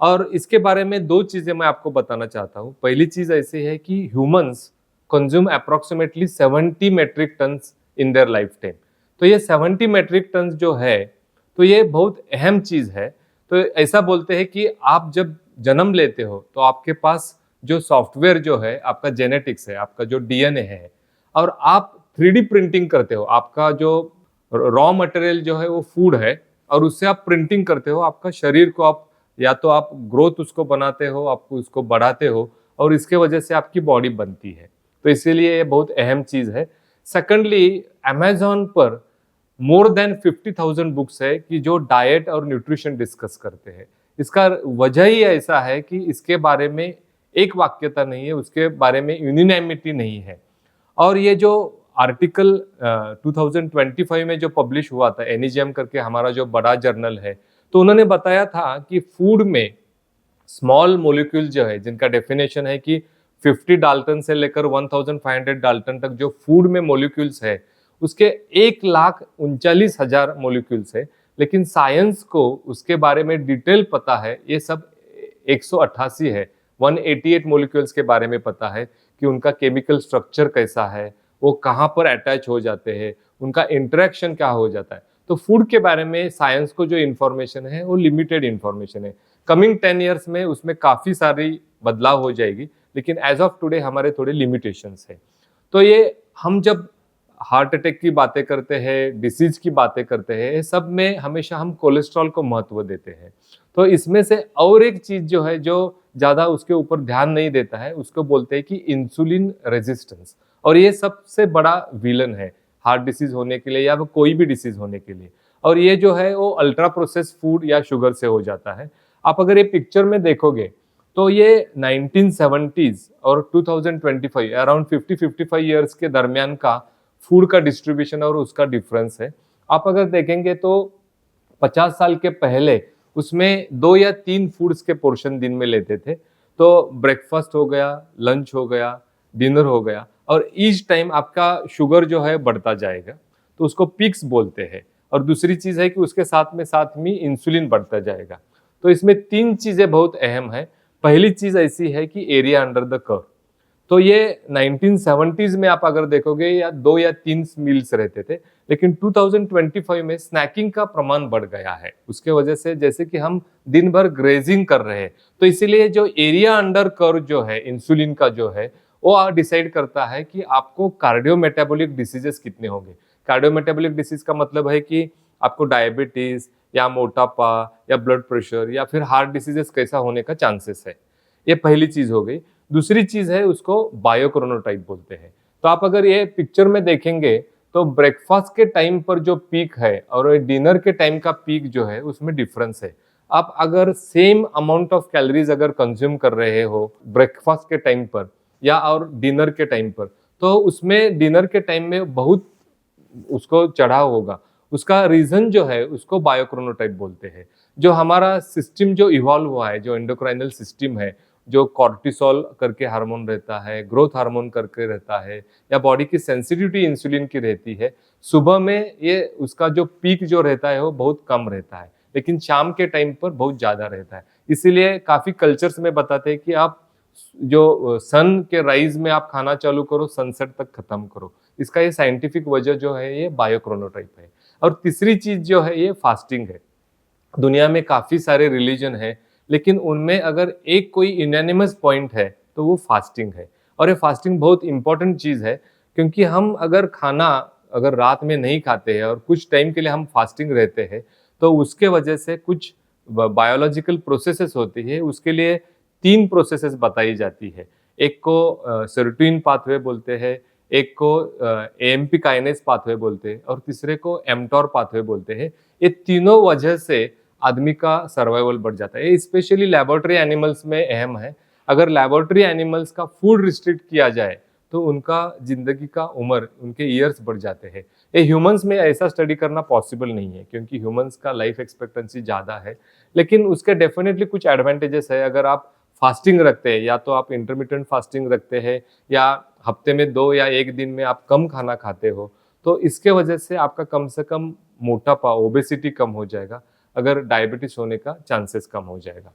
और इसके बारे में 2 चीजें मैं आपको बताना चाहता हूँ। पहली चीज ऐसी है कि humans consume approximately 70 metric tons in their lifetime. तो ये 70 मेट्रिक टन्स जो है, तो ये बहुत अहम चीज है। तो ऐसा बोलते हैं कि आप जब जन्म लेते हो तो आपके पास जो सॉफ्टवेयर जो है, आपका जेनेटिक्स है, आपका जो डीएनए है, और आप 3D प्रिंटिंग करते हो। आपका जो रॉ मटेरियल जो है वो फूड है, और उससे आप प्रिंटिंग करते हो आपका शरीर को। आप या तो आप ग्रोथ उसको बनाते हो, आप उसको बढ़ाते हो, और इसके वजह से आपकी बॉडी बनती है। तो इसीलिए ये बहुत अहम चीज है। सेकंडली, अमेजोन पर मोर देन 50,000 बुक्स है कि जो डाइट और न्यूट्रिशन डिस्कस करते हैं। इसका वजह ही ऐसा है कि इसके बारे में एक वाक्यता नहीं है, उसके बारे में यूनिनैमिटी नहीं है। और ये जो आर्टिकल 2025 में जो पब्लिश हुआ था, एनिजियम करके हमारा जो बड़ा जर्नल है, तो उन्होंने बताया था कि फूड में स्मॉल मोलिक्यूल जो है, जिनका डेफिनेशन है कि 50 डाल्टन से लेकर 1500 डाल्टन तक जो फूड में मोलिक्यूल्स है, उसके 1,39,000 मोलिक्यूल्स है। लेकिन साइंस को उसके बारे में डिटेल पता है, ये सब 188 है, 188 मोलिक्यूल्स के बारे में पता है कि उनका केमिकल स्ट्रक्चर कैसा है, वो कहाँ पर अटैच हो जाते हैं, उनका इंटरेक्शन क्या हो जाता है। तो फूड के बारे में साइंस को जो इन्फॉर्मेशन है वो लिमिटेड इन्फॉर्मेशन है। कमिंग 10 ईयर्स में उसमें काफ़ी सारी बदलाव हो जाएगी, लेकिन एज ऑफ टुडे हमारे थोड़े लिमिटेशंस है। तो ये हम जब हार्ट अटैक की बातें करते हैं, डिसीज की बातें करते हैं, ये सब में हमेशा हम कोलेस्ट्रॉल को महत्व देते हैं। तो इसमें से और एक चीज जो है, जो ज्यादा उसके ऊपर ध्यान नहीं देता है, उसको बोलते हैं कि इंसुलिन रेजिस्टेंस। और ये सबसे बड़ा विलन है हार्ट डिसीज होने के लिए या कोई भी डिसीज होने के लिए। और ये जो है वो अल्ट्रा प्रोसेस फूड या शुगर से हो जाता है। आप अगर ये पिक्चर में देखोगे तो ये 1970s और 2025 अराउंड 50-55 ईयर्स के दरमियान का फूड का डिस्ट्रीब्यूशन और उसका डिफरेंस है। आप अगर देखेंगे तो 50 साल के पहले उसमें 2 या 3 फूड्स के पोर्शन दिन में लेते थे। तो ब्रेकफास्ट हो गया, लंच हो गया, डिनर हो गया, और ईच टाइम आपका शुगर जो है बढ़ता जाएगा, तो उसको पीक्स बोलते हैं। और दूसरी चीज है कि उसके साथ में इंसुलिन बढ़ता जाएगा। तो इसमें 3 चीजें बहुत अहम है। पहली चीज ऐसी है कि एरिया अंडर द कर्व। तो ये 1970s में आप अगर देखोगे या 2 या 3 मील्स रहते थे, लेकिन 2025 में स्नैकिंग का प्रमाण बढ़ गया है। उसके वजह से जैसे कि हम दिन भर ग्रेजिंग कर रहे हैं, तो इसीलिए जो एरिया अंडर कर्व जो है इंसुलिन का जो है, वो डिसाइड करता है कि आपको कार्डियोमेटाबॉलिक डिसीजेस कितने होंगे। कार्डियोमेटाबॉलिक डिसीज का मतलब है कि आपको डायबिटीज या मोटापा या ब्लड प्रेशर या फिर हार्ट डिसीजेस कैसा होने का चांसेस है। ये पहली चीज हो गई। दूसरी चीज है, उसको बायोक्रोनोटाइप बोलते हैं। तो आप अगर ये पिक्चर में देखेंगे तो ब्रेकफास्ट के टाइम पर जो पीक है और डिनर के टाइम का पीक जो है, उसमें डिफरेंस है। आप अगर सेम अमाउंट ऑफ कैलोरीज अगर कंज्यूम कर रहे हो ब्रेकफास्ट के टाइम पर या और डिनर के टाइम पर, तो उसमें डिनर के टाइम में बहुत उसको चढ़ाव होगा। उसका रीजन जो है उसको बायोक्रोनोटाइप बोलते हैं। जो हमारा सिस्टम जो इवॉल्व हुआ है, जो एंडोक्राइनल सिस्टम है, जो कॉर्टिसोल करके हार्मोन रहता है, ग्रोथ हार्मोन करके रहता है, या बॉडी की सेंसिटिविटी इंसुलिन की रहती है, सुबह में ये उसका जो पीक जो रहता है वो बहुत कम रहता है, लेकिन शाम के टाइम पर बहुत ज्यादा रहता है। इसीलिए काफी कल्चर्स में बताते हैं कि आप जो सन के राइज में आप खाना चालू करो, सनसेट तक खत्म करो। इसका ये साइंटिफिक वजह जो है ये बायोक्रोनोटाइप है। और तीसरी चीज जो है ये फास्टिंग है। दुनिया में काफी सारे रिलीजन है, लेकिन उनमें अगर एक कोई यूनानिमस पॉइंट है तो वो फास्टिंग है। और ये फास्टिंग बहुत इंपॉर्टेंट चीज है, क्योंकि हम अगर खाना अगर रात में नहीं खाते हैं और कुछ टाइम के लिए हम फास्टिंग रहते हैं, तो उसके वजह से कुछ बायोलॉजिकल प्रोसेसेस होती है। उसके लिए 3 प्रोसेसेस बताई जाती है। एक को सेरोटोनिन पाथवे बोलते हैं, एक को एएमपी काइनेस पाथवे बोलते हैं, और तीसरे को एमटोर पाथवे बोलते हैं। ये तीनों वजह से आदमी का सर्वाइवल बढ़ जाता है। ये स्पेशली लेबोरेटरी एनिमल्स में अहम है। अगर लैबोरेटरी एनिमल्स का फूड रिस्ट्रिक्ट किया जाए तो उनका जिंदगी का उम्र, उनके ईयर्स बढ़ जाते हैं। ये ह्यूमंस में ऐसा स्टडी करना पॉसिबल नहीं है क्योंकि ह्यूमंस का लाइफ एक्सपेक्टेंसी ज़्यादा है, लेकिन उसके डेफिनेटली कुछ एडवांटेजेस है। अगर आप फास्टिंग रखते हैं, या तो आप इंटरमिटेंट फास्टिंग रखते हैं या हफ्ते में 2 या 1 दिन में आप कम खाना खाते हो, तो इसके वजह से आपका कम से कम मोटापा, ओबेसिटी कम हो जाएगा, अगर डायबिटीज होने का चांसेस कम हो जाएगा।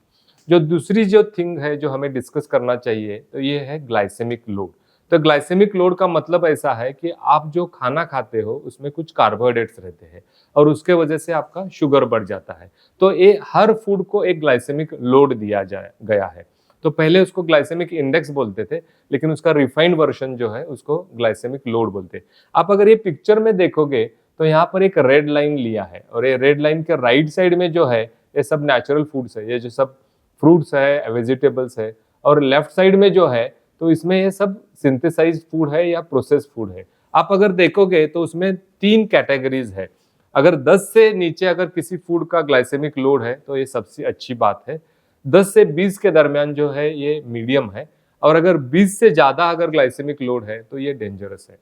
जो दूसरी जो थिंग है जो हमें डिस्कस करना चाहिए, तो ये है ग्लाइसेमिक लोड। तो ग्लाइसेमिक लोड का मतलब ऐसा है कि आप जो खाना खाते हो उसमें कुछ कार्बोहाइड्रेट्स रहते हैं और उसके वजह से आपका शुगर बढ़ जाता है। तो ये हर फूड को एक ग्लाइसेमिक लोड दिया गया है। तो पहले उसको ग्लाइसेमिक इंडेक्स बोलते थे, लेकिन उसका रिफाइंड वर्जन जो है उसको ग्लाइसेमिक लोड बोलते हैं। आप अगर ये पिक्चर में देखोगे तो यहाँ पर एक रेड लाइन लिया है, और ये रेड लाइन के राइट साइड में जो है ये सब नेचुरल फूड्स है, ये जो सब फ्रूट्स है, वेजिटेबल्स है, और लेफ्ट साइड में जो है तो इसमें ये सब सिंथेसाइज्ड फूड है या प्रोसेस्ड फूड है। आप अगर देखोगे तो उसमें 3 कैटेगरीज है। अगर 10 से नीचे अगर किसी फूड का ग्लाइसेमिक लोड है तो ये सबसे अच्छी बात है। 10 से 20 के दरमियान जो है ये मीडियम है, और अगर 20 से ज्यादा अगर ग्लाइसेमिक लोड है तो ये डेंजरस है।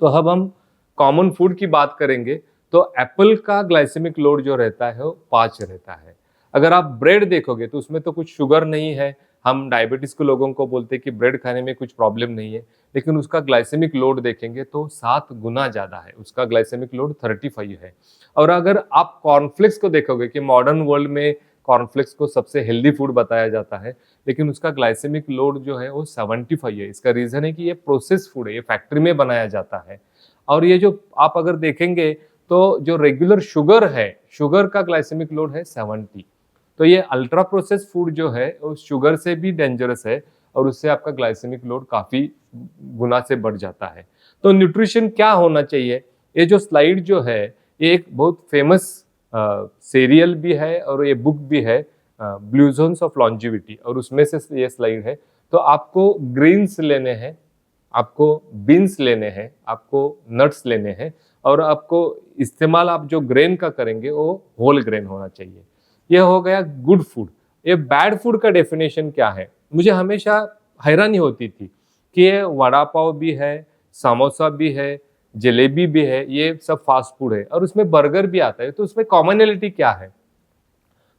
तो अब हम कॉमन फूड की बात करेंगे, तो एप्पल का ग्लाइसेमिक लोड जो रहता है वो 5 रहता है। अगर आप ब्रेड देखोगे तो उसमें तो कुछ शुगर नहीं है, हम डायबिटीज के लोगों को बोलते हैं कि ब्रेड खाने में कुछ प्रॉब्लम नहीं है, लेकिन उसका ग्लाइसेमिक लोड देखेंगे तो 7 गुना ज्यादा है, उसका ग्लाइसेमिक लोड 35 है। और अगर आप कॉर्नफ्लेक्स को देखोगे कि मॉडर्न वर्ल्ड में कॉर्नफ्लेक्स को सबसे हेल्दी फूड बताया जाता है, लेकिन उसका ग्लाइसेमिक लोड जो है वो 75 है। इसका रीजन है कि ये प्रोसेस फूड है, ये फैक्ट्री में बनाया जाता है। और ये जो आप अगर देखेंगे तो जो रेगुलर शुगर है, शुगर का ग्लाइसेमिक लोड है 70। तो ये अल्ट्रा प्रोसेस फूड जो है वो शुगर से भी डेंजरस है, और उससे आपका ग्लाइसेमिक लोड काफी गुना से बढ़ जाता है। तो न्यूट्रिशन क्या होना चाहिए, ये जो स्लाइड जो है ये एक बहुत फेमस सीरियल भी है और ये बुक भी है, ब्लू जोन्स ऑफ लॉन्जिविटी, और उसमें से ये स्लाइड है। तो आपको ग्रीन्स लेने हैं, आपको बीन्स लेने हैं, आपको नट्स लेने हैं, और आपको इस्तेमाल आप जो ग्रेन का करेंगे वो होल ग्रेन होना चाहिए। ये हो गया गुड फूड। ये बैड फूड का डेफिनेशन क्या है, मुझे हमेशा हैरानी होती थी कि ये वड़ा पाव भी है, समोसा भी है, जलेबी भी है, ये सब फास्ट फूड है, और उसमें बर्गर भी आता है, तो उसमें कॉमनैलिटी क्या है।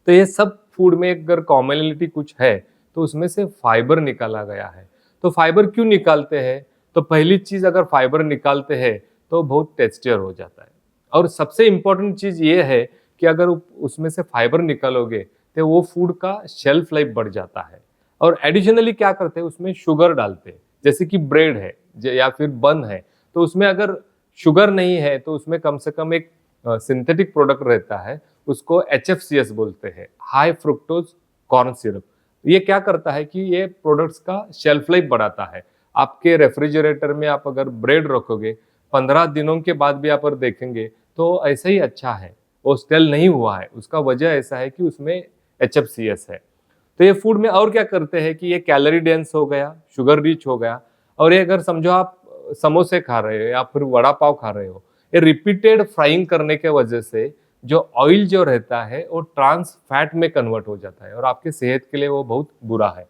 तो ये सब फूड में अगर कॉमनैलिटी कुछ है तो उसमें से फाइबर निकाला गया है। तो फाइबर क्यों निकालते हैं, तो पहली चीज अगर फाइबर निकालते हैं तो बहुत टेस्टियर हो जाता है, और सबसे इंपॉर्टेंट चीज ये है कि अगर उसमें से फाइबर निकालोगे तो वो फूड का शेल्फ लाइफ बढ़ जाता है। और एडिशनली क्या करते हैं, उसमें शुगर डालते हैं, जैसे कि ब्रेड है या फिर बन है, तो उसमें अगर शुगर नहीं है तो उसमें कम से कम एक सिंथेटिक प्रोडक्ट रहता है, उसको HFCS बोलते हैं, हाई फ्रुक्टोज कॉर्न सिरप। ये क्या करता है कि ये प्रोडक्ट्स का शेल्फ लाइफ बढ़ाता है। आपके रेफ्रिजरेटर में आप अगर ब्रेड रखोगे 15 दिनों के बाद भी आप अगर देखेंगे तो ऐसा ही अच्छा है, वो स्टेल नहीं हुआ है। उसका वजह ऐसा है कि उसमें HFCS है। तो ये फूड में और क्या करते हैं कि ये कैलोरी डेंस हो गया, शुगर रिच हो गया, और ये अगर समझो आप समोसे खा रहे हो या फिर वड़ा पाव खा रहे हो, ये रिपीटेड फ्राइंग करने के वजह से जो ऑयल जो रहता है वो ट्रांस फैट में कन्वर्ट हो जाता है, और आपके सेहत के लिए वो बहुत बुरा है।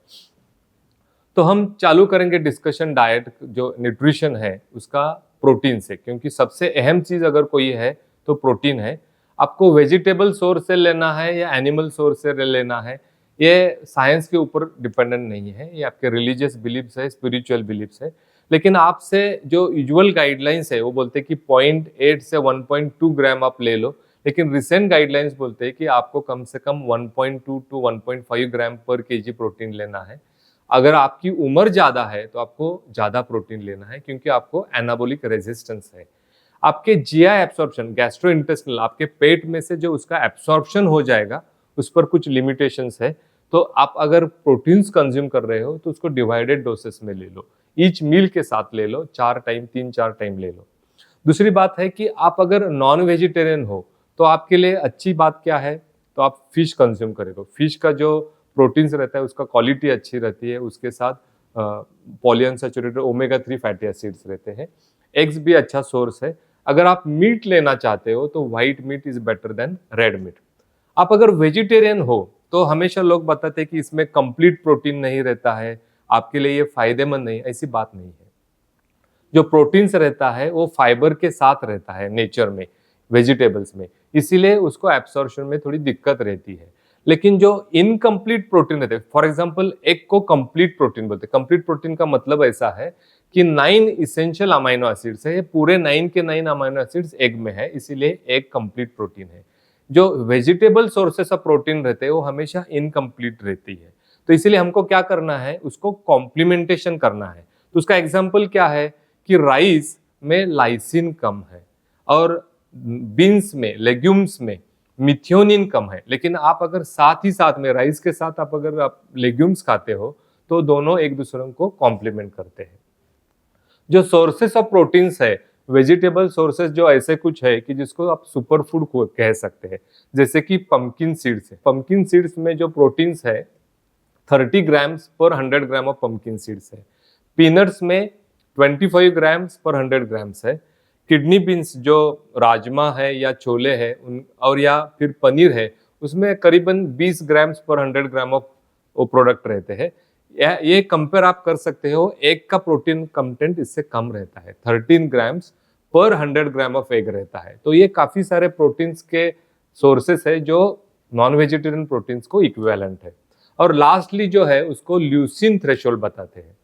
तो हम चालू करेंगे डिस्कशन डाइट जो न्यूट्रिशन है उसका प्रोटीन से, क्योंकि सबसे अहम चीज अगर कोई है तो प्रोटीन है। आपको वेजिटेबल सोर्स से लेना है या एनिमल सोर्स से लेना है, ये साइंस के ऊपर डिपेंडेंट नहीं है, ये आपके रिलीजियस बिलीफ्स है, स्पिरिचुअल बिलीफ्स है। लेकिन आपसे जो यूजुअल गाइडलाइंस है वो बोलते हैं कि 0.8 से 1.2 ग्राम आप ले लो, लेकिन रिसेंट गाइडलाइंस बोलते हैं कि आपको कम से कम 1.2 टू 1.5 ग्राम पर केजी प्रोटीन लेना है। अगर आपकी उम्र ज्यादा है तो आपको ज्यादा प्रोटीन लेना है, क्योंकि आपको एनाबोलिक रेजिस्टेंस है। आपके जीआई एब्सॉर्प्शन, गैस्ट्रोइंटेस्टिनल, आपके पेट में से जो उसका एब्सॉर्प्शन हो जाएगा उस पर कुछ लिमिटेशंस है। तो आप अगर प्रोटीन्स कंज्यूम कर रहे हो तो उसको डिवाइडेड डोसेस में ले लो, ईच मील के साथ ले लो, 3-4 टाइम ले लो। दूसरी बात है कि आप अगर नॉन वेजिटेरियन हो तो आपके लिए अच्छी बात क्या है, तो आप फिश कंज्यूम करेगा। फिश का जो प्रोटीन्स रहता है उसका क्वालिटी अच्छी रहती है, उसके साथ पॉलीअनसैचुरेटेड ओमेगा 3 फैटी एसिड्स रहते हैं। एग्स भी अच्छा सोर्स है। अगर आप मीट लेना चाहते हो तो white meat is better than red meat. आप अगर वेजिटेरियन हो तो हमेशा लोग बताते हैं कि इसमें कंप्लीट प्रोटीन नहीं रहता है, आपके लिए ये फायदेमंद नहीं, ऐसी बात नहीं है। जो प्रोटीन्स रहता है वो फाइबर के साथ रहता है नेचर में, वेजिटेबल्स में, इसीलिए उसको एब्सॉर्प्शन में थोड़ी दिक्कत रहती है। लेकिन जो इनकम्प्लीट प्रोटीन रहते हैं, फॉर एग्जांपल एग को कंप्लीट प्रोटीन बोलते हैं। कंप्लीट प्रोटीन का मतलब ऐसा है कि 9 इसेंशियल अमाइनो एसिड्स है, पूरे 9 के 9 अमाइनो एसिड्स एग में है, इसीलिए एग कंप्लीट प्रोटीन है। जो वेजिटेबल सोर्सेस ऑफ प्रोटीन रहते हैं वो हमेशा इनकम्प्लीट रहती है, तो इसीलिए हमको क्या करना है, उसको कॉम्प्लीमेंटेशन करना है। तो उसका एग्जाम्पल क्या है कि राइस में लाइसिन कम है और बीन्स में, लेग्यूम्स में मिथियोनिन कम है। लेकिन आप अगर साथ ही साथ में राइस के साथ आप अगर आप लेग्यूम्स खाते हो तो दोनों एक दूसरे को कॉम्प्लीमेंट करते हैं। जो सोर्सेस ऑफ प्रोटीन्स है, वेजिटेबल सोर्सेस जो ऐसे कुछ है कि जिसको आप सुपर फूड कह सकते हैं, जैसे कि पंपकिन सीड्स है। पंपकिन सीड्स में जो प्रोटीन्स है 30 ग्राम्स पर 100 ग्राम ऑफ पंपकिन सीड्स है। पीनट्स में 25 ग्राम्स पर 100 ग्राम्स है। किडनी बीन्स जो राजमा है या छोले है उन और या फिर पनीर है, उसमें करीबन 20 ग्राम्स पर 100 ग्राम ऑफ वो प्रोडक्ट रहते हैं। ये कंपेयर आप कर सकते हो, एग का प्रोटीन कंटेंट इससे कम रहता है, 13 ग्राम्स पर 100 ग्राम ऑफ एग रहता है। तो ये काफी सारे प्रोटीन्स के सोर्सेस है जो नॉन वेजिटेरियन प्रोटीन्स को इक्विवेलेंट है। और लास्टली जो है उसको ल्यूसिन थ्रेशोल्ड बताते हैं।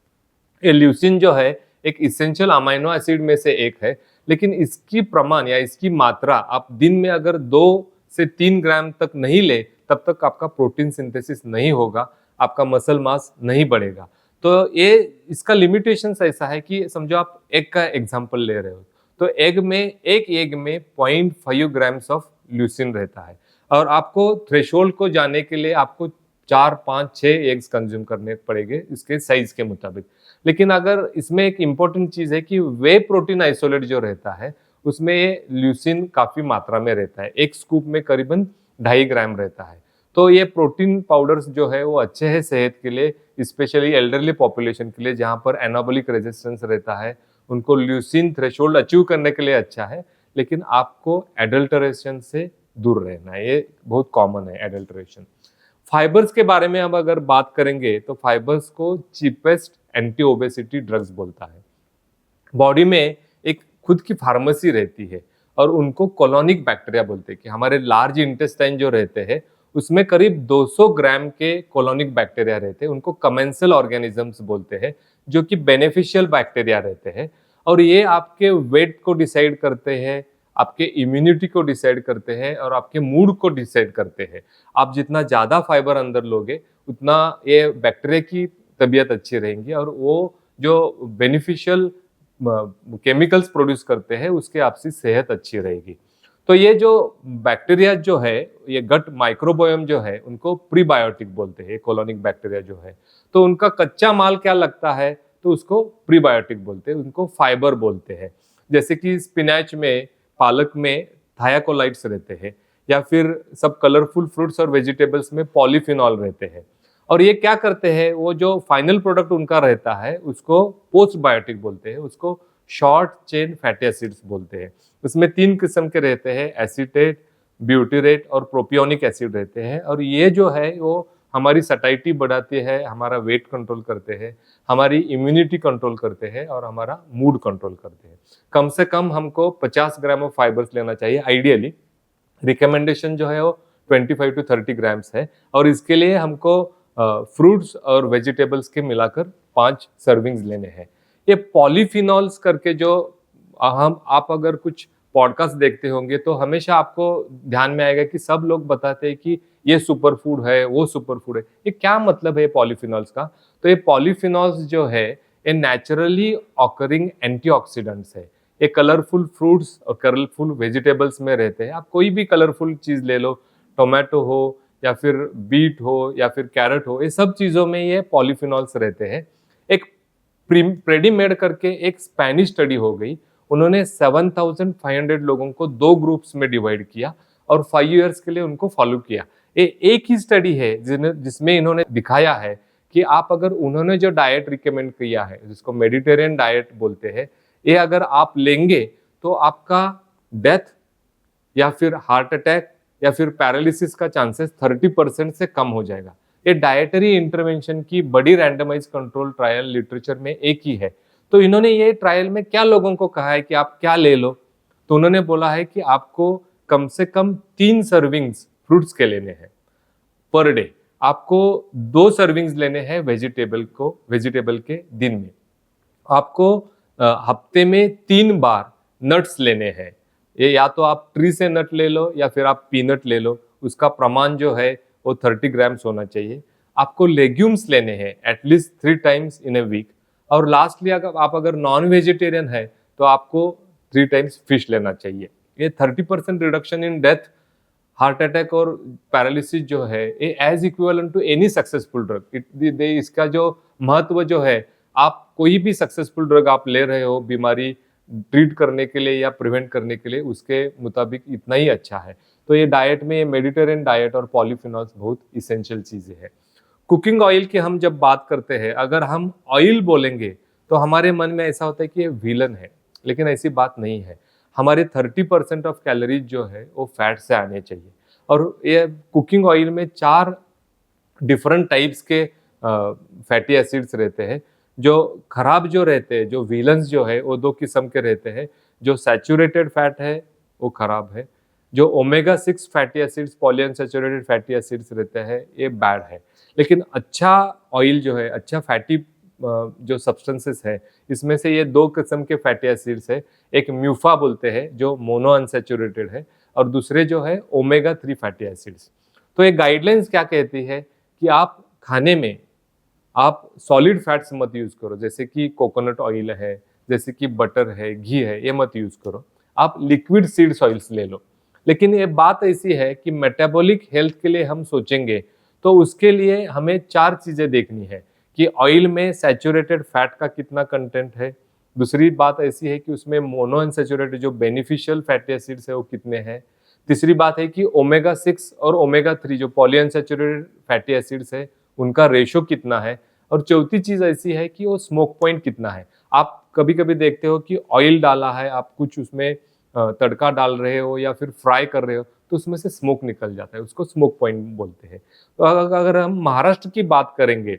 ये ल्यूसिन जो है एक इसेंशियल अमाइनो एसिड में से एक है, लेकिन इसकी प्रमाण या इसकी मात्रा आप दिन में अगर 2 से 3 ग्राम तक नहीं ले, तब तक आपका प्रोटीन सिंथेसिस नहीं होगा, आपका मसल मास नहीं बढ़ेगा। तो ये इसका लिमिटेशन ऐसा है कि समझो आप एग का एग्जांपल ले रहे हो, तो एग में, एक एग में 0.5 ग्राम्स ऑफ ल्यूसिन रहता है और आपको थ्रेशोल्ड को जाने के लिए आपको 4, 5, 6 एग्स कंज्यूम करने पड़ेंगे इसके साइज के मुताबिक। लेकिन अगर इसमें एक इंपॉर्टेंट चीज है कि वे प्रोटीन आइसोलेट जो रहता है उसमें ये ल्यूसिन काफी मात्रा में रहता है, एक स्कूप में करीबन 2.5 ग्राम रहता है। तो ये प्रोटीन पाउडर्स जो है वो अच्छे हैं सेहत के लिए, स्पेशली एल्डरली पॉपुलेशन के लिए जहाँ पर एनाबॉलिक रेजिस्टेंस रहता है, उनको ल्यूसिन थ्रेशोल्ड अचीव करने के लिए अच्छा है। लेकिन आपको एडल्टरेशन से दूर रहना है, ये बहुत कॉमन है एडल्टरेशन। फाइबर्स के बारे में अब अगर बात करेंगे तो फाइबर्स को चीपेस्ट एंटी ओबेसिटी ड्रग्स बोलता है। बॉडी में एक खुद की फार्मेसी रहती है और उनको कोलोनिक बैक्टीरिया बोलते हैं कि हमारे लार्ज इंटेस्टाइन जो रहते हैं उसमें करीब 200 ग्राम के कोलोनिक बैक्टीरिया रहते हैं, उनको कमेंसल ऑर्गेनिजम्स बोलते हैं, जो कि बेनिफिशियल बैक्टीरिया रहते हैं। और ये आपके वेट को डिसाइड करते हैं, आपके इम्यूनिटी को डिसाइड करते हैं और आपके मूड को डिसाइड करते हैं। आप जितना ज़्यादा फाइबर अंदर लोगे उतना ये बैक्टीरिया की तबीयत अच्छी रहेगी और वो जो बेनिफिशियल केमिकल्स प्रोड्यूस करते हैं उसके आपसी सेहत अच्छी रहेगी। तो ये जो बैक्टीरिया जो है, ये गट माइक्रोबायोम जो है, उनको प्रीबायोटिक बोलते हैं, कोलोनिक बैक्टीरिया जो है। तो उनका कच्चा माल क्या लगता है तो उसको प्रीबायोटिक बोलते हैं, उनको फाइबर बोलते हैं। जैसे कि स्पिनच में, पालक में थायाकोलाइट्स रहते हैं, या फिर सब कलरफुल फ्रूट्स और वेजिटेबल्स में पॉलीफिनॉल रहते हैं। और ये क्या करते हैं, वो जो फाइनल प्रोडक्ट उनका रहता है उसको पोस्टबायोटिक बोलते हैं, उसको शॉर्ट चेन फैटी एसिड्स बोलते हैं। उसमें 3 किस्म के रहते हैं, एसीटेट, ब्यूटीरेट और प्रोपियोनिक एसिड रहते हैं। और ये जो है वो हमारी सटाइटी बढ़ाती है, हमारा वेट कंट्रोल करते हैं, हमारी इम्यूनिटी कंट्रोल करते हैं और हमारा मूड कंट्रोल करते हैं। कम से कम हमको 50 ग्राम ऑफ फाइबर्स लेना चाहिए आइडियली। रिकमेंडेशन जो है वो 25 to 30 ग्राम्स है और इसके लिए हमको फ्रूट्स और वेजिटेबल्स के मिलाकर 5 सर्विंग्स लेने हैं। ये पॉलीफिनॉल्स करके जो हम आप अगर कुछ पॉडकास्ट देखते होंगे तो हमेशा आपको ध्यान में आएगा कि सब लोग बताते हैं कि ये सुपर फूड है, वो सुपर फूड है। ये क्या मतलब है पॉलीफिनॉल्स का? तो ये पॉलीफिनॉल्स जो है ये नेचुरली ऑकरिंग एंटीऑक्सीडेंट्स है। ये कलरफुल फ्रूट्स और कलरफुल वेजिटेबल्स में रहते हैं। आप कोई भी कलरफुल चीज ले लो, टोमेटो हो या फिर बीट हो या फिर कैरेट हो, ये सब चीजों में ये पॉलीफिनॉल्स रहते हैं। एक प्रेडीमेड करके एक स्पेनिश स्टडी हो गई, उन्होंने 7,500 लोगों को 2 ग्रुप्स में डिवाइड किया और 5 इयर्स के लिए उनको फॉलो किया। ये एक ही स्टडी है जिसमें इन्होंने दिखाया है कि आप अगर, उन्होंने जो डाइट रिकमेंड किया है जिसको मेडिटेरियन डाइट बोलते हैं, ये अगर आप लेंगे तो आपका डेथ या फिर हार्ट अटैक या फिर पैरालिसिस का चांसेस 30% से कम हो जाएगा। ये डाइटरी इंटरवेंशन की बड़ी रैंडमाइज कंट्रोल ट्रायल लिटरेचर में एक ही है। तो इन्होंने ये ट्रायल में क्या लोगों को कहा है कि आप क्या ले लो, तो उन्होंने बोला है कि आपको कम से कम 3 सर्विंग्स फ्रूट्स के लेने हैं पर डे। आपको 2 सर्विंग्स लेने हैं वेजिटेबल के दिन में। आपको हफ्ते में 3 बार नट्स लेने हैं। ये या तो आप ट्री से नट ले लो या फिर आप पीनट ले लो, उसका प्रमाण जो है वो 30 ग्राम्स होना चाहिए। आपको लेग्यूम्स लेने हैं at least 3 times in a week. और लास्टली अगर नॉन वेजिटेरियन है तो आपको 3 टाइम्स फिश लेना चाहिए। ये 30% reduction in death, heart attack और पैरालिसिस जो है ये as equivalent to any successful drug. इसका जो महत्व जो है, आप कोई भी सक्सेसफुल ड्रग आप ले रहे हो बीमारी ट्रीट करने के लिए या प्रिवेंट करने के लिए, उसके मुताबिक इतना ही अच्छा है। तो ये डाइट में, ये मेडिटेरियन डाइट और पॉलीफिनॉल्स बहुत इसेंशियल चीजें हैं। कुकिंग ऑयल की हम जब बात करते हैं, अगर हम ऑयल बोलेंगे तो हमारे मन में ऐसा होता है कि ये विलन है, लेकिन ऐसी बात नहीं है। हमारे 30% ऑफ कैलोरीज जो है वो फैट से आने चाहिए। और ये कुकिंग ऑयल में 4 डिफरेंट टाइप्स के फैटी एसिड्स रहते हैं। जो खराब जो रहते हैं, जो विलन्स जो है वो 2 किस्म के रहते हैं। जो सैचुरेटेड फैट है वो खराब है। जो omega 6 fatty acids, polyunsaturated fatty acids रहते हैं, ये बैड है। लेकिन अच्छा ऑयल जो है, अच्छा फैटी जो सब्सटेंसेस है, इसमें से ये 2 किस्म के फैटी एसिड्स है। एक म्यूफा बोलते हैं जो मोनो अनसैचुरेटेड है, और दूसरे जो है ओमेगा 3 फैटी एसिड्स। तो ये गाइडलाइंस क्या कहती है कि आप खाने में आप सॉलिड फैट्स मत यूज करो, जैसे कि कोकोनट ऑयल है, जैसे कि बटर है, घी है, ये मत यूज करो। आप लिक्विड सीड्स ऑयल्स ले लो। लेकिन ये बात ऐसी है कि मेटाबॉलिक हेल्थ के लिए हम सोचेंगे तो उसके लिए हमें 4 चीजें देखनी है कि ऑयल में सैचुरेटेड फैट का कितना कंटेंट है। दूसरी बात ऐसी है कि उसमें मोनो अनसैचुरेटेड जो बेनिफिशियल फैटी एसिड्स है वो कितने हैं। तीसरी बात है कि ओमेगा 6 और ओमेगा 3 जो पॉलीअनसैचुरेटेड फैटी एसिड्स है, उनका रेशो कितना है। और चौथी चीज ऐसी है कि वो स्मोक पॉइंट कितना है। आप कभी कभी देखते हो कि ऑयल डाला है, आप कुछ उसमें तड़का डाल रहे हो या फिर फ्राई कर रहे हो, तो उसमें से स्मोक निकल जाता है, उसको स्मोक पॉइंट बोलते हैं। तो अगर हम महाराष्ट्र की बात करेंगे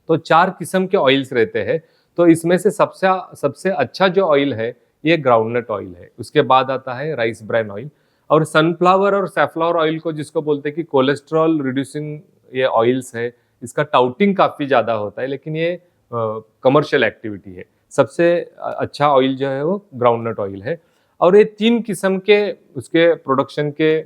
तो 4 किस्म के ऑयल्स रहते हैं। तो इसमें से सबसे अच्छा जो ऑयल है ये ग्राउंडनट ऑयल है। उसके बाद आता है राइस ब्रान ऑयल, और सनफ्लावर और सैफ्लावर ऑयल को जिसको बोलते हैं कि कोलेस्ट्रॉल रिड्यूसिंग ये ऑयल्स है, इसका टाउटिंग काफ़ी ज़्यादा होता है, लेकिन ये कमर्शियल एक्टिविटी है। सबसे अच्छा ऑयल जो है वो ग्राउंडनट ऑयल है। और ये 3 किस्म के उसके प्रोडक्शन के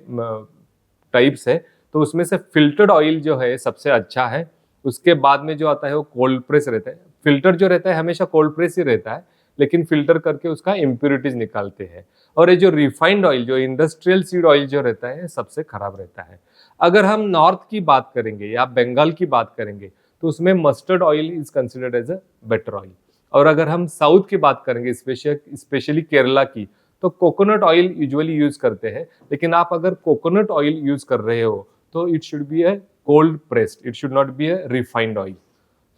टाइप्स है। तो उसमें से फिल्टर्ड ऑयल जो है सबसे अच्छा है। उसके बाद में जो आता है वो कोल्ड प्रेस रहता है। फिल्टर जो रहता है हमेशा कोल्ड प्रेस ही रहता है, लेकिन फिल्टर करके उसका इम्प्योरिटीज निकालते हैं। और ये जो रिफाइंड ऑयल, जो इंडस्ट्रियल सीड ऑयल जो रहता है, सबसे खराब रहता है। अगर हम नॉर्थ की बात करेंगे या बंगाल की बात करेंगे तो उसमें mustard oil is considered as a better oil. और अगर हम साउथ की बात करेंगे, स्पेशली केरला की, तो कोकोनट ऑयल यूजुअली यूज करते हैं। लेकिन आप अगर कोकोनट ऑयल यूज कर रहे हो तो it should be a cold pressed, it should not be a refined oil.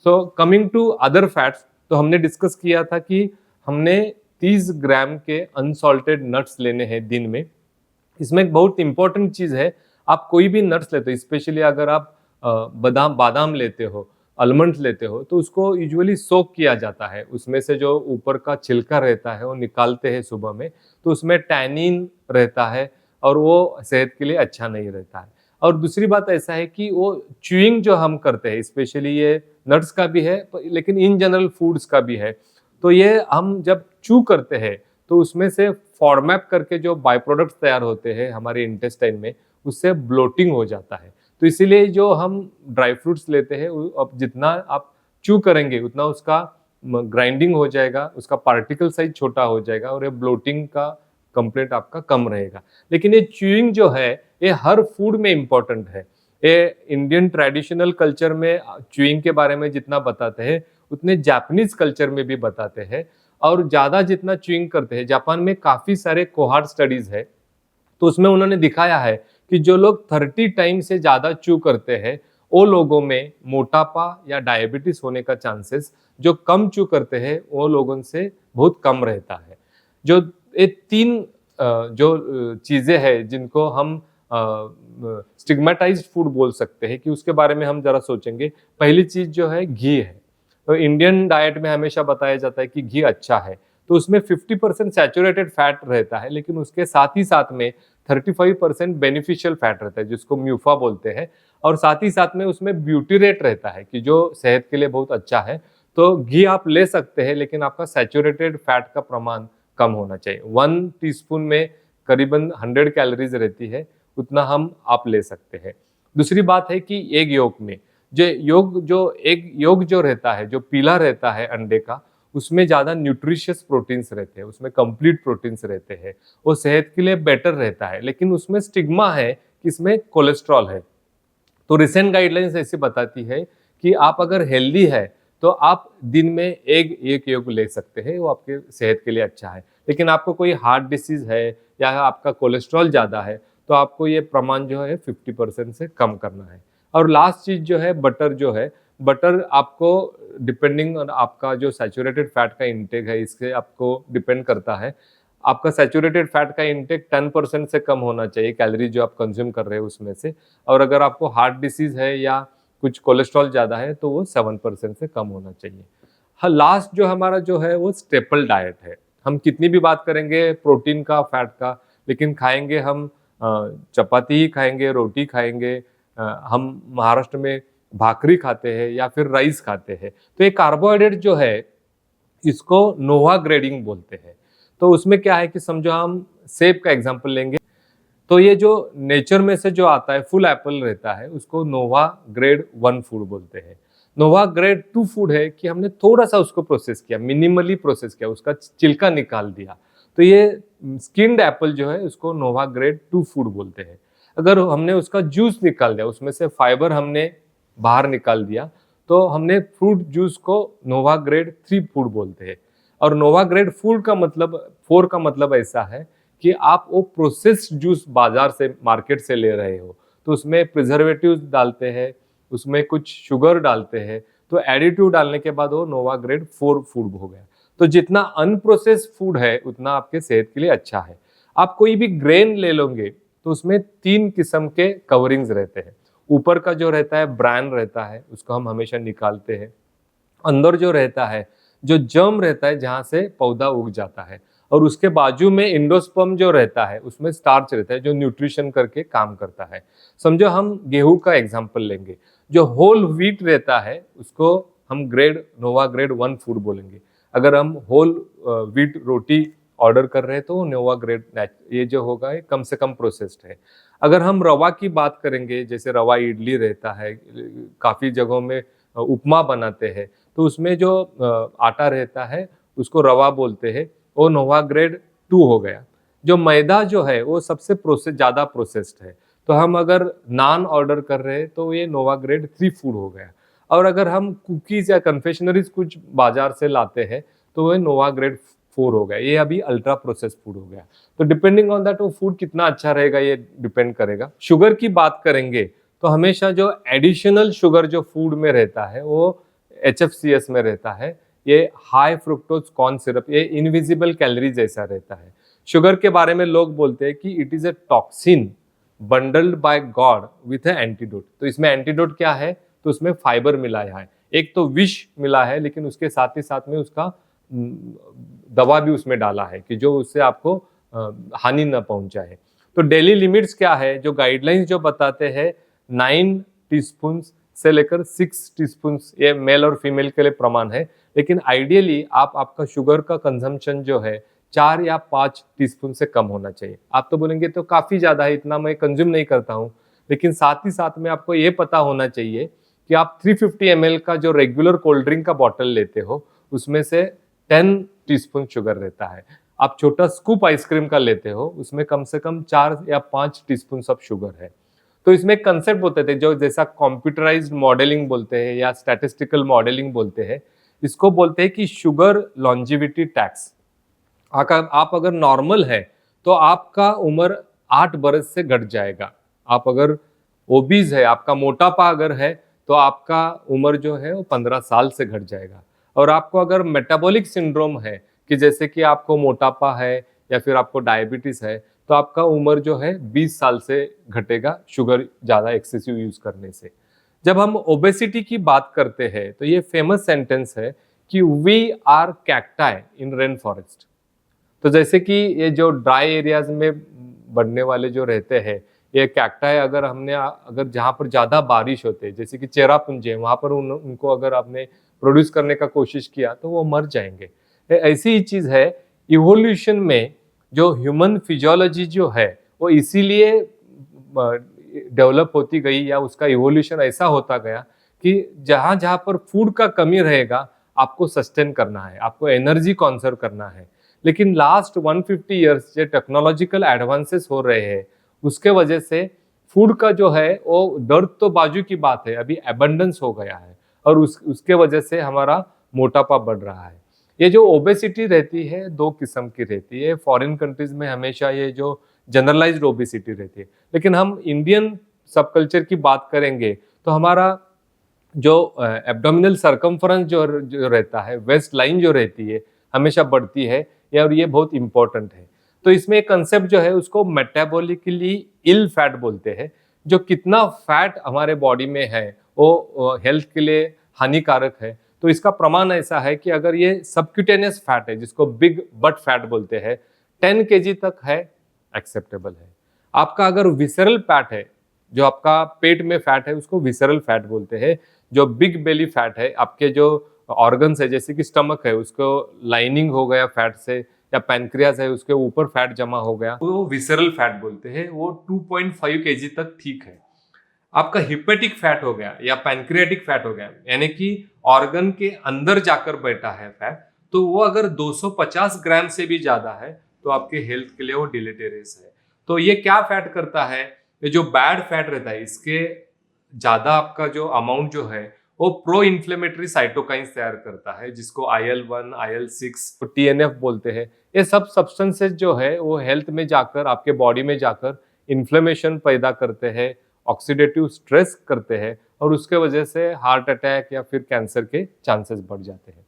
So coming to other fats, तो हमने डिस्कस किया था कि हमने 30 ग्राम के अनसॉल्टेड नट्स लेने हैं दिन में। इसमें एक बहुत इंपॉर्टेंट चीज है, आप कोई भी नट्स लेते हो, स्पेशली अगर आप बादाम लेते हो, आलमंड्स लेते हो, तो उसको यूजुअली सोक किया जाता है। उसमें से जो ऊपर का छिलका रहता है वो निकालते हैं सुबह में, तो उसमें टैनिन रहता है और वो सेहत के लिए अच्छा नहीं रहता है। और दूसरी बात ऐसा है कि वो च्यूइंग जो हम करते हैं, स्पेशली ये नट्स का भी है लेकिन इन जनरल फूड्स का भी है, तो ये हम जब चू करते हैं तो उसमें से फॉर्मैप करके जो बाय प्रोडक्ट्स तैयार होते हैं हमारे इंटेस्टाइन में, उससे ब्लोटिंग हो जाता है। तो इसीलिए जो हम ड्राई फ्रूट्स लेते हैं, अब जितना आप चू करेंगे उतना उसका ग्राइंडिंग हो जाएगा, उसका पार्टिकल साइज छोटा हो जाएगा और ये ब्लोटिंग का कंप्लेंट आपका कम रहेगा। लेकिन ये च्यूइंग जो है ये हर फूड में इम्पोर्टेंट है। ये इंडियन ट्रेडिशनल कल्चर में च्यूइंग के बारे में जितना बताते हैं उतने जापानीज कल्चर में भी बताते हैं। और ज़्यादा जितना च्यूइंग करते हैं, जापान में काफ़ी सारे कोहार्ट स्टडीज है, तो उसमें उन्होंने दिखाया है कि जो लोग 30 टाइम से ज़्यादा चू करते हैं वो लोगों में मोटापा या डायबिटीज होने का चांसेस जो कम चू करते हैं वो लोगों से बहुत कम रहता है। जो ये 3 जो चीज़ें हैं जिनको हम स्टिग्मेटाइज्ड फूड बोल सकते हैं कि उसके बारे में हम जरा सोचेंगे। पहली चीज जो है घी है। तो इंडियन डाइट में हमेशा बताया जाता है कि घी अच्छा है, तो उसमें 50% सैचुरेटेड फैट रहता है, लेकिन उसके साथ ही साथ में 35% बेनिफिशियल फैट रहता है जिसको म्यूफा बोलते हैं, और साथ ही साथ में उसमें ब्यूटीरेट रहता है कि जो सेहत के लिए बहुत अच्छा है। तो घी आप ले सकते हैं, लेकिन आपका सैचुरेटेड फैट का प्रमाण कम होना चाहिए। 1 टीस्पून में करीबन 100 कैलोरीज रहती है, उतना हम आप ले सकते हैं। दूसरी बात है कि एग योक में जो एग योक जो रहता है, जो पीला रहता है अंडे का, उसमें ज़्यादा न्यूट्रिशियस प्रोटीन्स रहते हैं, उसमें कंप्लीट प्रोटीन्स रहते हैं, वो सेहत के लिए बेटर रहता है। लेकिन उसमें स्टिग्मा है कि इसमें कोलेस्ट्रॉल है। तो रिसेंट गाइडलाइंस ऐसी बताती है कि आप अगर हेल्दी है तो आप दिन में एक योग ले सकते हैं, वो आपके सेहत के लिए अच्छा है। लेकिन आपको कोई हार्ट डिसीज है या आपका कोलेस्ट्रॉल ज़्यादा है, तो आपको ये प्रमाण जो है 50% से कम करना है। और लास्ट चीज़ जो है बटर जो है, बटर आपको डिपेंडिंग ऑन आपका जो सैचुरेटेड फैट का इंटेक है, इससे आपको डिपेंड करता है। आपका सैचुरेटेड फैट का इंटेक 10% से कम होना चाहिए, कैलोरी जो आप कंज्यूम कर रहे हैं उसमें से। और अगर आपको हार्ट डिसीज है या कुछ कोलेस्ट्रॉल ज़्यादा है तो वो 7% से कम होना चाहिए। हाँ, लास्ट जो हमारा जो है वो स्टेपल डाइट है। हम कितनी भी बात करेंगे प्रोटीन का, फैट का, लेकिन खाएंगे हम चपाती ही खाएंगे, रोटी खाएंगे, हम महाराष्ट्र में भाकरी खाते हैं या फिर राइस खाते हैं। तो ये कार्बोहाइड्रेट जो है, इसको नोवा ग्रेडिंग बोलते हैं। तो उसमें क्या है कि समझो हम सेब का एग्जांपल लेंगे, तो ये जो नेचर में से जो आता है फुल एप्पल रहता है, उसको नोवा ग्रेड 1 फूड बोलते हैं। नोवा ग्रेड 2 फूड है कि हमने थोड़ा सा उसको प्रोसेस किया, मिनिमली प्रोसेस किया, उसका छिलका निकाल दिया। तो ये स्किन्ड एप्पल जो है उसको नोवा ग्रेड 2 फूड बोलते हैं। अगर हमने उसका जूस निकाल दिया, उसमें से फाइबर हमने बाहर निकाल दिया, तो हमने फ्रूट जूस को नोवा ग्रेड 3 फूड बोलते हैं। और नोवा ग्रेड फूड का मतलब 4 का मतलब ऐसा है कि आप वो प्रोसेस्ड जूस बाजार से, मार्केट से ले रहे हो, तो उसमें प्रिजर्वेटिव्स डालते हैं, उसमें कुछ शुगर डालते हैं, तो एडिटिव डालने के बाद वो नोवा ग्रेड 4 फूड हो गया। तो जितना अनप्रोसेस्ड फूड है उतना आपके सेहत के लिए अच्छा है। आप कोई भी ग्रेन ले लोगे तो उसमें 3 किस्म के कवरिंग्स रहते हैं। ऊपर का जो रहता है ब्रान रहता है, उसको हम हमेशा निकालते हैं। अंदर जो रहता है, जो जर्म रहता है जहाँ से पौधा उग जाता है, और उसके बाजू में इंडोस्पर्म जो रहता है, उसमें स्टार्च रहता है जो न्यूट्रिशन करके काम करता है। समझो हम गेहूं का एग्जांपल लेंगे, जो होल व्हीट रहता है उसको हम नोवा ग्रेड 1 फूड बोलेंगे। अगर हम होल व्हीट रोटी ऑर्डर कर रहे हैं तो नोवा ग्रेड, ये जो होगा ये कम से कम प्रोसेस्ड है। अगर हम रवा की बात करेंगे, जैसे रवा इडली रहता है, काफ़ी जगहों में उपमा बनाते हैं, तो उसमें जो आटा रहता है उसको रवा बोलते हैं, वो नोवा ग्रेड 2 हो गया। जो मैदा जो है वो सबसे ज़्यादा प्रोसेस्ड है, तो हम अगर नान ऑर्डर कर रहे हैं तो ये नोवा ग्रेड 3 फूड हो गया। और अगर हम कुकीज़ या कन्फेक्शनरीज कुछ बाजार से लाते हैं तो वो नोवा ग्रेड 4 हो गया, ये अभी अल्ट्रा प्रोसेस्ड फूड हो गया। तो डिपेंडिंग ऑन दैट वो फूड कितना अच्छा रहेगा ये डिपेंड करेगा। शुगर की बात करेंगे तो हमेशा जो एडिशनल शुगर जो फूड में रहता है वो HFCS में रहता है। ये हाई फ्रुक्टोज कॉर्न सिरप, ये इनविजिबल कैलोरी जैसा रहता है। शुगर के बारे में लोग बोलते हैं कि it is a toxin bundled by God with a antidote. तो इसमें एंटीडोट क्या है, तो उसमें फाइबर मिला है, एक तो विष मिला है, लेकिन उसके साथ ही साथ में उसका दवा भी उसमें डाला है कि जो उससे आपको हानि न पहुंचाए। तो डेली लिमिट्स क्या है, जो गाइडलाइंस जो बताते हैं 9 टीस्पून से लेकर 6 टीस्पून, ये मेल और फीमेल के लिए प्रमाण है। लेकिन आइडियली आपका शुगर का कंजम्पशन जो है 4 या 5 टीस्पून से कम होना चाहिए। आप तो बोलेंगे तो काफ़ी ज़्यादा है, इतना मैं कंज्यूम नहीं करता हूँ, लेकिन साथ ही साथ में आपको ये पता होना चाहिए कि आप 350 ml का जो रेगुलर कोल्ड ड्रिंक का बॉटल लेते हो उसमें से 10 टीस्पून शुगर रहता है। आप छोटा स्कूप आइसक्रीम का लेते हो उसमें कम से कम 4 या 5 टीस्पून सब शुगर है। तो इसमें एक कंसेप्ट होते थे जो जैसा कंप्यूटराइज्ड मॉडलिंग बोलते हैं या स्टैटिस्टिकल मॉडलिंग बोलते हैं, इसको बोलते हैं कि शुगर लॉन्जिविटी टैक्स। आप अगर नॉर्मल है तो आपका उम्र 8 बरस से घट जाएगा। आप अगर ओबीज है, आपका मोटापा अगर है, तो आपका उम्र जो है वो 15 साल से घट जाएगा। और आपको अगर मेटाबॉलिक सिंड्रोम है कि जैसे कि आपको मोटापा है या फिर आपको डायबिटीज है, तो आपका उम्र जो है 20 साल से घटेगा शुगर ज़्यादा एक्सेसिव यूज करने से। जब हम ओबेसिटी की बात करते हैं तो ये फेमस सेंटेंस है कि we are cacti in rainforest. तो जैसे कि ये जो ड्राई एरियाज में बढ़ने वाले जो रहते हैं, ये कैक्टाई अगर अगर जहाँ पर ज़्यादा बारिश होते हैं, जैसे कि चेरापूंजी है, वहाँ पर उनको अगर आपने प्रोड्यूस करने का कोशिश किया तो वो मर जाएंगे। ऐसी ही चीज़ है इवोल्यूशन में, जो ह्यूमन फिजियोलॉजी जो है वो इसीलिए डेवलप होती गई या उसका इवोल्यूशन ऐसा होता गया कि जहाँ जहाँ पर फूड का कमी रहेगा आपको सस्टेन करना है, आपको एनर्जी कॉन्सर्व करना है। लेकिन लास्ट 150 ईयर्स जो टेक्नोलॉजिकल एडवांसेस हो रहे हैं उसके वजह से फूड का जो है वो दर्द तो बाजू की बात है, अभी एबंडेंस हो गया है और उसके वजह से हमारा मोटापा बढ़ रहा है। ये जो ओबेसिटी रहती है दो किस्म की रहती है। फॉरेन कंट्रीज में हमेशा ये जो जनरलाइज्ड ओबेसिटी रहती है, लेकिन हम इंडियन सब कल्चर की बात करेंगे तो हमारा जो एब्डोमिनल सर्कम्फरेंस जो रहता है, वेस्ट लाइन जो रहती है हमेशा बढ़ती है, और ये बहुत इंपॉर्टेंट है। तो इसमें एक कंसेप्ट जो है उसको मेटाबॉलिकली इल फैट बोलते हैं। जो कितना फैट हमारे बॉडी में है वो हेल्थ के लिए हानिकारक है। तो इसका प्रमाण ऐसा है कि अगर ये सबक्यूटेनियस फैट है, जिसको बिग बट फैट बोलते हैं, 10 kg तक है एक्सेप्टेबल है। आपका अगर विसरल फैट है, जो आपका पेट में फैट है, उसको विसरल फैट बोलते हैं। जो बिग बेली फैट है, आपके जो ऑर्गन्स है जैसे कि स्टमक है उसको लाइनिंग हो गया फैट से, या पैनक्रियाज है उसके ऊपर फैट जमा हो गया, वो विसरल फैट बोलते हैं। वो 2.5 kg तक ठीक है। आपका हिपेटिक फैट हो गया या पैनक्रियाटिक फैट हो गया, यानी कि ऑर्गन के अंदर जाकर बैठा है फैट, तो वो अगर 250 ग्राम से भी ज्यादा है तो आपके हेल्थ के लिए वो डिलेटेरियस है। तो ये क्या फैट करता है, ये जो बैड फैट रहता है इसके ज्यादा आपका जो अमाउंट जो है वो प्रो इन्फ्लेमेटरी साइटोकाइंस तैयार करता है, जिसको IL-1, IL-6, TNF बोलते हैं। ये सब सब्सटेंसेस जो है वो हेल्थ में जाकर, आपके बॉडी में जाकर इन्फ्लेमेशन पैदा करते हैं, ऑक्सीडेटिव स्ट्रेस करते हैं, और उसके वजह से हार्ट अटैक या फिर कैंसर के चांसेस बढ़ जाते हैं।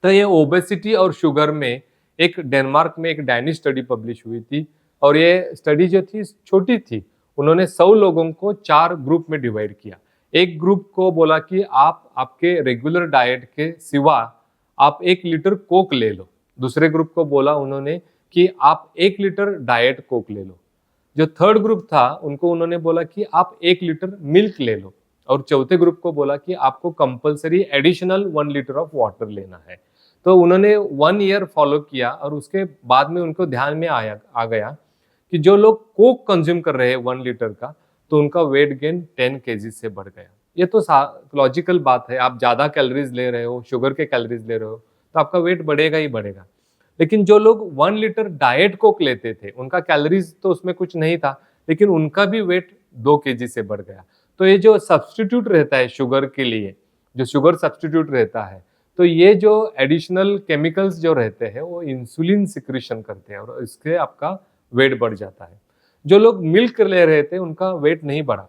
तो ये ओबेसिटी और शुगर में एक डेनमार्क में एक डैनिश स्टडी पब्लिश हुई थी, और ये स्टडी जो थी छोटी थी। उन्होंने 100 लोगों को 4 ग्रुप में डिवाइड किया। एक ग्रुप को बोला कि आप आपके रेगुलर डाइट के सिवा आप 1 लीटर कोक ले लो। दूसरे ग्रुप को बोला उन्होंने कि आप 1 लीटर डाइट कोक ले लो। जो थर्ड ग्रुप था उनको उन्होंने बोला कि आप 1 लीटर मिल्क ले लो, और चौथे ग्रुप को बोला कि आपको compulsory additional 1 litre of water लेना है। तो उन्होंने 1 ईयर फॉलो किया, और उसके बाद में उनको ध्यान में आ गया कि जो लोग कोक कंज्यूम कर रहे हैं 1 लीटर का, तो उनका वेट गेन 10 kg से बढ़ गया। ये तो लॉजिकल बात है, आप ज्यादा कैलोरीज ले रहे हो, शुगर के कैलोरीज ले रहे हो, तो आपका वेट बढ़ेगा ही बढ़ेगा। लेकिन जो लोग 1 लीटर डाइट कोक लेते थे, उनका कैलोरीज तो उसमें कुछ नहीं था, लेकिन उनका भी वेट 2 kg से बढ़ गया। तो ये जो सब्सटीट्यूट रहता है शुगर के लिए, जो शुगर सब्सटीट्यूट रहता है, तो ये जो एडिशनल केमिकल्स जो रहते हैं वो इंसुलिन सिक्रीशन करते हैं, और इसके आपका वेट बढ़ जाता है। जो लोग मिल्क ले रहे थे उनका वेट नहीं बढ़ा,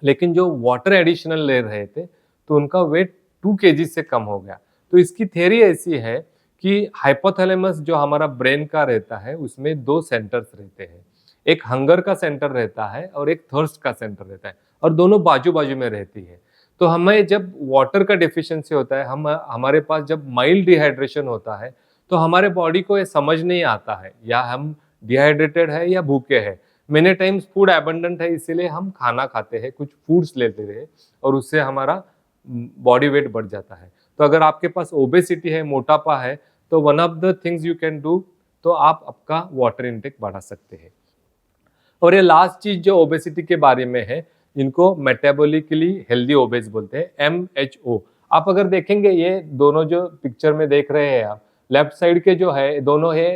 लेकिन जो वाटर एडिशनल ले रहे थे तो उनका वेट 2 kg से कम हो गया। तो इसकी थ्योरी ऐसी है कि हाइपोथैलेमस जो हमारा ब्रेन का रहता है उसमें 2 सेंटर्स रहते हैं। एक हंगर का सेंटर रहता है और एक थर्स्ट का सेंटर रहता है, और दोनों बाजू बाजू में रहती है। तो हमें जब वाटर का डिफिशियंसी होता है, हमारे पास जब माइल्ड डिहाइड्रेशन होता है, तो हमारे बॉडी को ये समझ नहीं आता है या हम डिहाइड्रेटेड है या भूखे हैं। मेनी टाइम्स फूड एबंडेंट है, इसीलिए हम खाना खाते हैं, कुछ फूड्स लेते रहे, और उससे हमारा बॉडी वेट बढ़ जाता है। तो अगर आपके पास ओबेसिटी है, मोटापा है, तो one of the things you can do, तो आप आपका वाटर इनटेक बढ़ा सकते हैं। और ये लास्ट चीज जो ओबेसिटी के बारे में है, इनको मेटाबॉलिकली हेल्दी ओबेस बोलते हैं, MHO। आप अगर देखेंगे ये दोनों जो पिक्चर में देख रहे हैं आप, लेफ्ट साइड के जो है दोनों है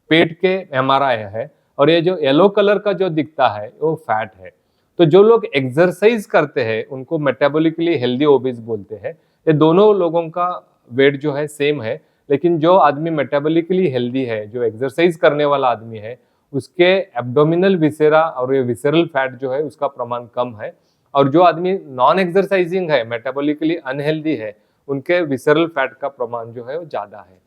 पेट के MRI है, और ये जो येलो कलर का जो दिखता है वो फैट है। तो जो लोग एक्सरसाइज करते हैं उनको मेटाबॉलिकली हेल्दी ओबेस बोलते हैं। ये दोनों लोगों का वेट जो है सेम है, लेकिन जो आदमी मेटाबॉलिकली हेल्दी है, जो एक्सरसाइज करने वाला आदमी है, उसके एब्डोमिनल विसेरा और ये विसेरल फैट जो है उसका प्रमाण कम है, और जो आदमी नॉन एक्सरसाइजिंग है, मेटाबॉलिकली अनहेल्दी है, उनके विसेरल फैट का प्रमाण जो है वो ज्यादा है।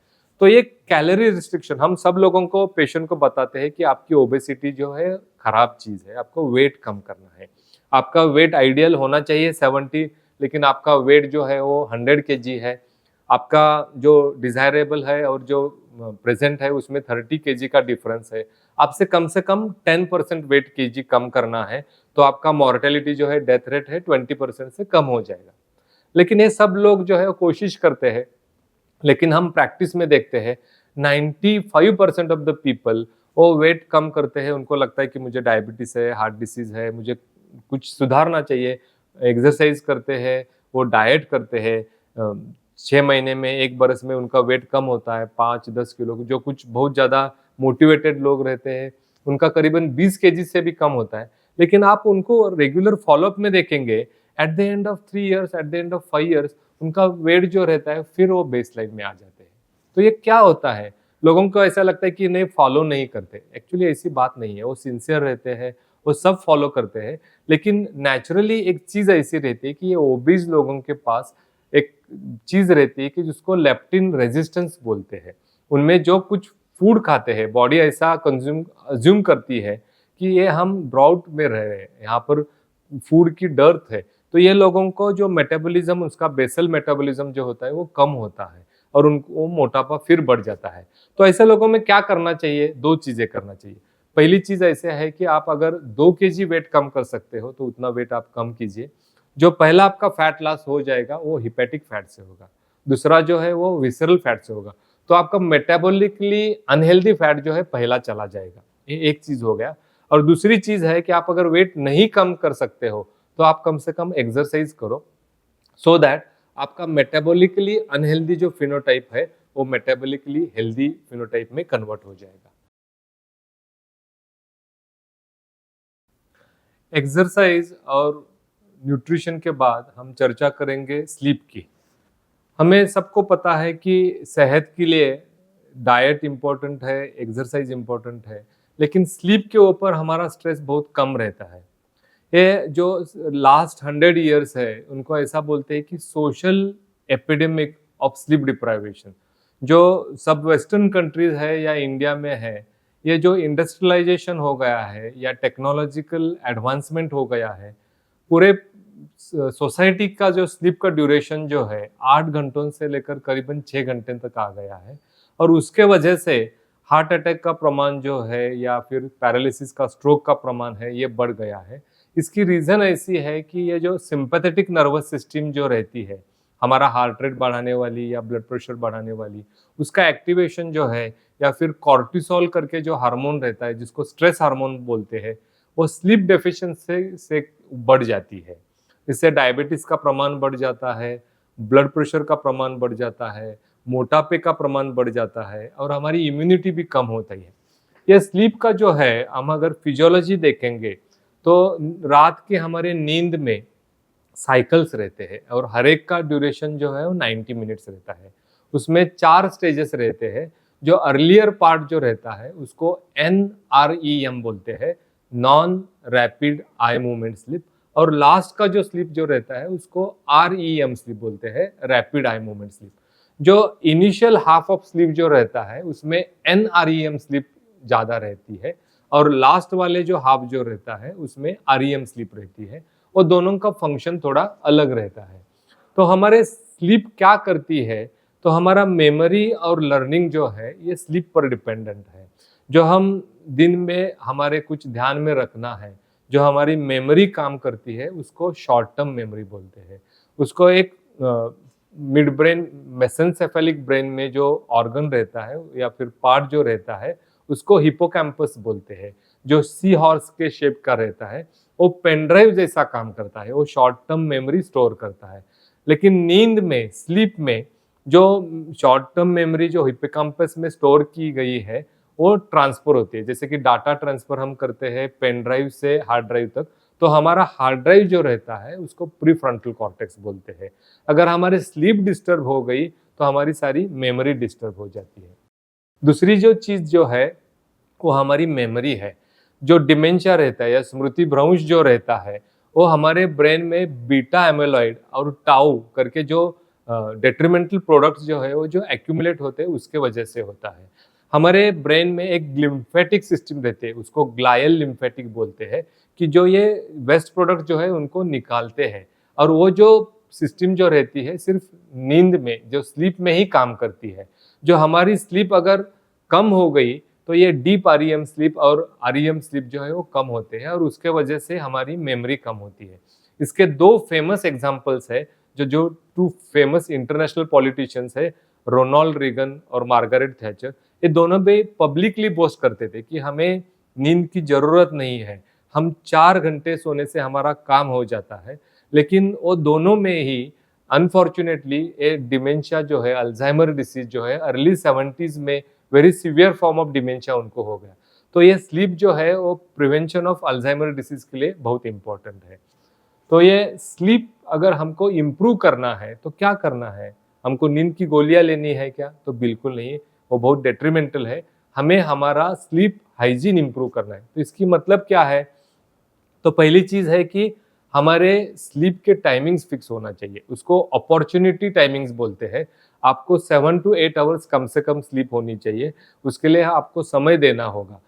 तो ये कैलोरी रिस्ट्रिक्शन हम सब लोगों को पेशेंट को बताते हैं कि आपकी ओबेसिटी जो है खराब चीज़ है, आपको वेट कम करना है। आपका वेट आइडियल होना चाहिए 70, लेकिन आपका वेट जो है वो 100 केजी है। आपका जो डिज़ायरेबल है और जो प्रेज़ेंट है उसमें 30 केजी का डिफ़रेंस है। आपसे कम से कम 10% वेट केजी कम करना है, तो आपका मॉर्टेलिटी जो है, डेथ रेट है 20% से कम हो जाएगा। लेकिन ये सब लोग जो है वो कोशिश करते हैं, लेकिन हम प्रैक्टिस में देखते हैं 95% ऑफ द पीपल वो वेट कम करते हैं, उनको लगता है कि मुझे डायबिटीज़ है, हार्ट डिसीज़ है, मुझे कुछ सुधारना चाहिए, एक्सरसाइज करते हैं, वो डाइट करते हैं। 6 महीने में, 1 बरस में उनका वेट कम होता है 5-10 किलो, जो कुछ बहुत ज़्यादा मोटिवेटेड लोग रहते हैं, उनका करीबन 20 केजी से भी कम होता है। लेकिन आप उनको रेगुलर फ़ॉलो-अप में देखेंगे, at the end of 3 years, at the end of 5 years उनका वेट जो रहता है फिर वो बेसलाइन में आ जाते हैं। तो ये क्या होता है? लोगों को ऐसा लगता है कि नहीं फॉलो नहीं करते। एक्चुअली ऐसी बात नहीं है, वो सिंसियर रहते हैं, वो सब फॉलो करते हैं। लेकिन नेचुरली एक चीज़ ऐसी रहती है कि ये ओबीज लोगों के पास एक चीज़ रहती है कि जिसको लेप्टिन रेजिस्टेंस बोलते हैं। उनमें जो कुछ फूड खाते हैं, बॉडी ऐसा अज़्यूम करती है कि ये हम ड्राउट में रह रहे हैं, यहाँ पर फूड की डर्थ है। तो ये लोगों को जो मेटाबॉलिज्म, उसका बेसल मेटाबॉलिज्म जो होता है वो कम होता है और उनको मोटापा फिर बढ़ जाता है। तो ऐसे लोगों में क्या करना चाहिए? 2 चीज़ें करना चाहिए। पहली चीज़ ऐसे है कि आप अगर 2 केजी वेट कम कर सकते हो तो उतना वेट आप कम कीजिए। जो पहला आपका फैट लॉस हो जाएगा वो हेपेटिक फैट से होगा। दूसरा जो है वो विसरल फैट से होगा। तो आपका मेटाबॉलिकली अनहेल्दी फैट जो है पहला चला जाएगा। ये एक चीज़ हो गया। और दूसरी चीज़ है कि आप अगर वेट नहीं कम कर सकते हो तो आप कम से कम एक्सरसाइज करो, सो दैट आपका मेटाबॉलिकली अनहेल्दी जो फिनोटाइप है वो मेटाबॉलिकली हेल्दी फिनोटाइप में कन्वर्ट हो जाएगा। एक्सरसाइज और न्यूट्रिशन के बाद हम चर्चा करेंगे स्लीप की। हमें सबको पता है कि सेहत के लिए डाइट इम्पोर्टेंट है, एक्सरसाइज इम्पोर्टेंट है, लेकिन स्लीप के ऊपर हमारा स्ट्रेस बहुत कम रहता है। ये जो लास्ट 100 ईयर्स है, उनको ऐसा बोलते हैं कि social epidemic of sleep deprivation. जो सब वेस्टर्न कंट्रीज है या इंडिया में है, ये जो इंडस्ट्रियलाइजेशन हो गया है या टेक्नोलॉजिकल एडवांसमेंट हो गया है, पूरे सोसाइटी का जो स्लीप का ड्यूरेशन जो है 8 घंटों से लेकर करीबन 6 घंटे तक आ गया है। और उसके वजह से हार्ट अटैक का प्रमाण जो है या फिर पैरालिसिस का, स्ट्रोक का प्रमाण है, ये बढ़ गया है। इसकी रीज़न ऐसी है कि ये जो सिंपैथेटिक नर्वस सिस्टम जो रहती है, हमारा हार्ट रेट बढ़ाने वाली या ब्लड प्रेशर बढ़ाने वाली, उसका एक्टिवेशन जो है, या फिर कॉर्टिसोल करके जो हार्मोन रहता है जिसको स्ट्रेस हार्मोन बोलते हैं, वो स्लीप डेफिशिएंसी से बढ़ जाती है। इससे डायबिटीज़ का प्रमाण बढ़ जाता है, ब्लड प्रेशर का प्रमाण बढ़ जाता है, मोटापे का प्रमाण बढ़ जाता है और हमारी इम्यूनिटी भी कम होती है। ये स्लीप का जो है, हम अगर फिजियोलॉजी देखेंगे तो रात के हमारे नींद में साइकिल्स रहते हैं और हर एक का ड्यूरेशन जो है वो 90 मिनट्स रहता है। उसमें 4 स्टेजेस रहते हैं। जो अर्लियर पार्ट जो रहता है उसको NREM बोलते हैं, non rapid eye movement sleep. और लास्ट का जो स्लीप जो रहता है उसको REM स्लीप बोलते हैं, रैपिड आई मूवमेंट स्लीप। जो इनिशियल हाफ ऑफ स्लीप जो रहता है उसमें NREM स्लीप ज़्यादा रहती है और लास्ट वाले जो हाफ जो रहता है उसमें REM स्लीप रहती है। और दोनों का फंक्शन थोड़ा अलग रहता है। तो हमारे स्लीप क्या करती है? तो हमारा मेमोरी और लर्निंग जो है ये स्लीप पर डिपेंडेंट है। जो हम दिन में हमारे कुछ ध्यान में रखना है, जो हमारी मेमोरी काम करती है, उसको शॉर्ट टर्म मेमोरी बोलते हैं। उसको एक मिड ब्रेन, मेसेंसेफेलिक ब्रेन में जो ऑर्गन रहता है या फिर पार्ट जो रहता है उसको हिपोकैम्पस बोलते हैं, जो सी हॉर्स के शेप का रहता है। वो पेन ड्राइव जैसा काम करता है, वो शॉर्ट टर्म मेमोरी स्टोर करता है। लेकिन नींद में, स्लीप में जो शॉर्ट टर्म मेमोरी जो हिपोकैम्पस में स्टोर की गई है वो ट्रांसफर होती है। जैसे कि डाटा ट्रांसफर हम करते हैं पेन ड्राइव से हार्ड ड्राइव तक, तो हमारा हार्ड ड्राइव जो रहता है उसको प्रीफ्रंटल कॉर्टेक्स बोलते हैं। अगर हमारे स्लीप डिस्टर्ब हो गई तो हमारी सारी मेमोरी डिस्टर्ब हो जाती है। दूसरी जो चीज़ जो है वो हमारी मेमोरी है। जो डिमेंशिया रहता है या स्मृति भ्रंश जो रहता है, वो हमारे ब्रेन में बीटा एमिलॉइड और टाउ करके जो डेट्रीमेंटल प्रोडक्ट्स जो है वो जो एक्यूमुलेट होते हैं उसके वजह से होता है। हमारे ब्रेन में एक लिम्फेटिक सिस्टम रहते हैं, उसको ग्लायल लिम्फेटिक बोलते हैं, कि जो ये वेस्ट प्रोडक्ट जो है उनको निकालते हैं। और वो जो सिस्टम जो रहती है सिर्फ नींद में, जो स्लीप में ही काम करती है। जो हमारी स्लीप अगर कम हो गई तो ये डीप आरईएम स्लीप और आरईएम स्लीप जो है वो कम होते हैं और उसके वजह से हमारी मेमोरी कम होती है। इसके दो फेमस एग्जांपल्स है, जो जो टू फेमस इंटरनेशनल पॉलिटिशियंस है, रोनाल्ड रीगन और मार्गारेट थैचर। ये दोनों भी पब्लिकली बोस्ट करते थे कि हमें नींद की जरूरत नहीं है, हम 4 घंटे सोने से हमारा काम हो जाता है। लेकिन वो दोनों में ही अनफॉर्चुनेटली ये डिमेंशिया जो है, अल्जाइमर डिसीज जो है, अर्ली 70s में very severe form of dementia उनको हो गया। तो ये स्लीप जो है वो प्रिवेंशन ऑफ अल्जाइमर डिसीज के लिए बहुत इंपॉर्टेंट है। तो ये स्लीप अगर हमको इम्प्रूव करना है तो क्या करना है? हमको नींद की गोलियां लेनी है क्या? तो बिल्कुल नहीं, वो बहुत डेट्रीमेंटल है। हमें हमारा स्लीप हाइजीन इम्प्रूव करना है। तो इसकी मतलब क्या है? तो पहली चीज है कि हमारे स्लीप के टाइमिंग्स फिक्स होना चाहिए, उसको अपॉर्चुनिटी टाइमिंग्स बोलते हैं। आपको 7 to 8 आवर्स कम से कम स्लीप होनी चाहिए, उसके लिए आपको समय देना होगा।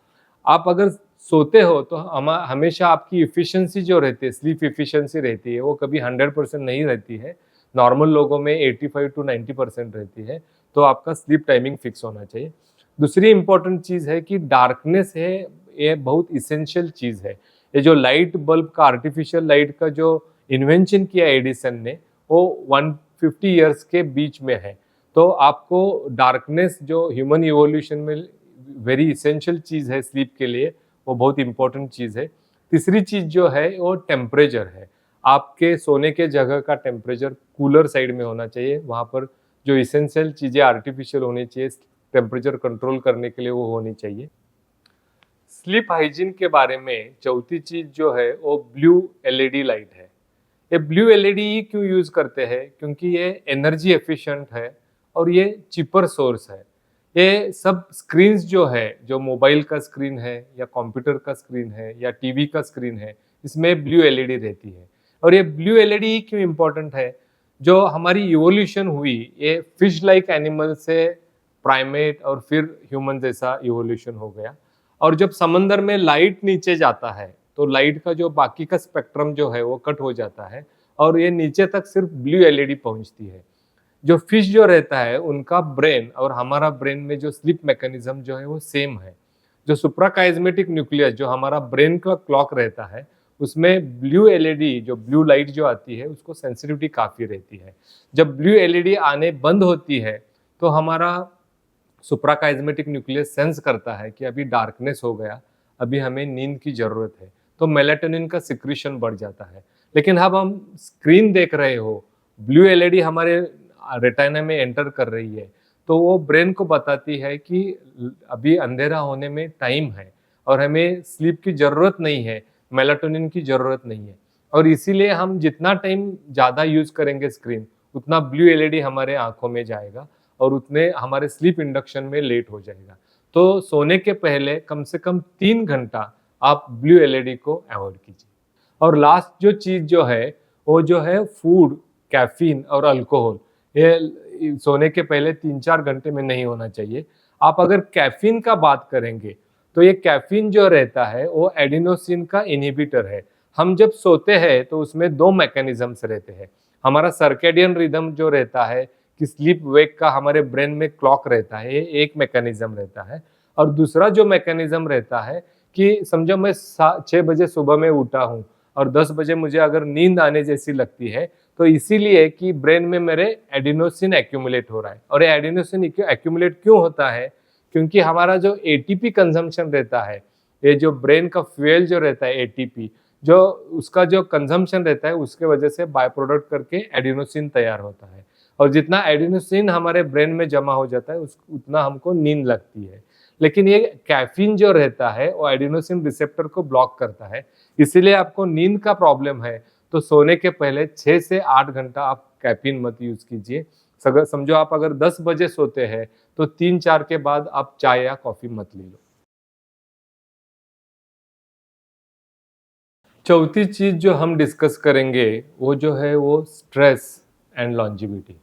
आप अगर सोते हो तो हमेशा आपकी इफिशियंसी जो रहती है, स्लीप इफिशियंसी रहती है, वो कभी 100% नहीं रहती है। नॉर्मल लोगों में 85 to 90% रहती है। तो आपका स्लीप टाइमिंग फिक्स होना चाहिए। दूसरी इंपॉर्टेंट चीज़ है कि डार्कनेस है, ये बहुत इसेंशियल चीज़ है। ये जो लाइट बल्ब का, आर्टिफिशियल लाइट का जो इन्वेंशन किया एडिसन ने, वो 150 ईयर्स के बीच में है। तो आपको डार्कनेस जो ह्यूमन इवोल्यूशन में वेरी इसेंशियल चीज़ है स्लीप के लिए, वो बहुत इंपॉर्टेंट चीज़ है। तीसरी चीज़ जो है वो टेम्परेचर है। आपके सोने के जगह का टेम्परेचर कूलर साइड में होना चाहिए, वहाँ पर जो इसेंशियल चीज़ें आर्टिफिशियल होनी चाहिए टेम्परेचर कंट्रोल करने के लिए, वो होनी चाहिए। स्लीप हाइजीन के बारे में चौथी चीज जो है वो ब्लू एलईडी लाइट है। ये ब्लू एलईडी क्यों यूज करते हैं? क्योंकि ये एनर्जी एफिशिएंट है और ये चिपर सोर्स है। ये सब स्क्रीन्स जो है, जो मोबाइल का स्क्रीन है या कंप्यूटर का स्क्रीन है या टीवी का स्क्रीन है, इसमें ब्लू एलईडी रहती है। और ये ब्लू एलईडी क्यों इम्पोर्टेंट है? जो हमारी इवोल्यूशन हुई, ये फिश लाइक एनिमल से प्राइमेट और फिर ह्यूमन जैसा इवोल्यूशन हो गया। और जब समंदर में लाइट नीचे जाता है तो लाइट का जो बाकी का स्पेक्ट्रम जो है वो कट हो जाता है और ये नीचे तक सिर्फ ब्लू एलईडी पहुंचती है। जो फिश जो रहता है उनका ब्रेन और हमारा ब्रेन में जो स्लीप मैकेनिज्म जो है वो सेम है। जो सुप्राकाइस्मेटिक न्यूक्लियस, जो हमारा ब्रेन का क्लॉक रहता है, उसमें ब्लू एलईडी, जो ब्लू लाइट जो आती है, उसको सेंसिटिविटी काफ़ी रहती है। जब ब्लू एलईडी आने बंद होती है तो हमारा सुप्राकाइस्मेटिक न्यूक्लियस सेंस करता है कि अभी डार्कनेस हो गया, अभी हमें नींद की ज़रूरत है, तो मेलाटोनिन का सिक्रीशन बढ़ जाता है। लेकिन अब हम स्क्रीन देख रहे हो, ब्लू एलईडी हमारे रेटिना में एंटर कर रही है, तो वो ब्रेन को बताती है कि अभी अंधेरा होने में टाइम है और हमें स्लीप की ज़रूरत नहीं है, मेलाटोनिन की ज़रूरत नहीं है। और इसीलिए हम जितना टाइम ज़्यादा यूज़ करेंगे स्क्रीन, उतना ब्लू एलईडी हमारे आँखों में जाएगा और उतने हमारे स्लीप इंडक्शन में लेट हो जाएगा। तो सोने के पहले कम से कम 3 घंटा आप ब्लू एलईडी को अवॉइड कीजिए। और लास्ट जो चीज़ जो है, वो जो है फूड, कैफ़ीन और अल्कोहल। ये सोने के पहले 3-4 घंटे में नहीं होना चाहिए। आप अगर कैफ़ीन का बात करेंगे, तो ये कैफ़ीन जो रहता है वो एडिनोसिन का इन्हिबिटर है। हम जब सोते हैं तो उसमें 2 मैकेनिज़म्स रहते हैं। हमारा सर्केडियन रिदम जो रहता है कि स्लीप वेक का हमारे ब्रेन में क्लॉक रहता है, ये एक मैकेनिज्म रहता है। और दूसरा जो मैकेनिज्म रहता है कि समझो मैं 6 बजे सुबह में उठा हूँ और 10 बजे मुझे अगर नींद आने जैसी लगती है, तो इसीलिए कि ब्रेन में मेरे एडिनोसिन एक्यूमुलेट हो रहा है। और ये एडिनोसिन एक्यूमुलेट क्यों होता है? क्योंकि हमारा जो एटीपी कंजम्पशन रहता है, ये जो ब्रेन का फ्यूल जो रहता है एटीपी, जो उसका जो कंजम्पशन रहता है, उसके वजह से बाय प्रोडक्ट करके एडिनोसिन तैयार होता है। और जितना एडिनोसिन हमारे ब्रेन में जमा हो जाता है उतना हमको नींद लगती है। लेकिन ये कैफीन जो रहता है वो एडिनोसिन रिसेप्टर को ब्लॉक करता है, इसीलिए आपको नींद का प्रॉब्लम है तो सोने के पहले 6 से 8 घंटा आप कैफीन मत यूज कीजिए। समझो आप अगर 10 बजे सोते हैं तो 3-4 के बाद आप चाय या कॉफी मत ले लो। चौथी चीज जो हम डिस्कस करेंगे वो जो है वो स्ट्रेस एंड लॉन्जिविटी।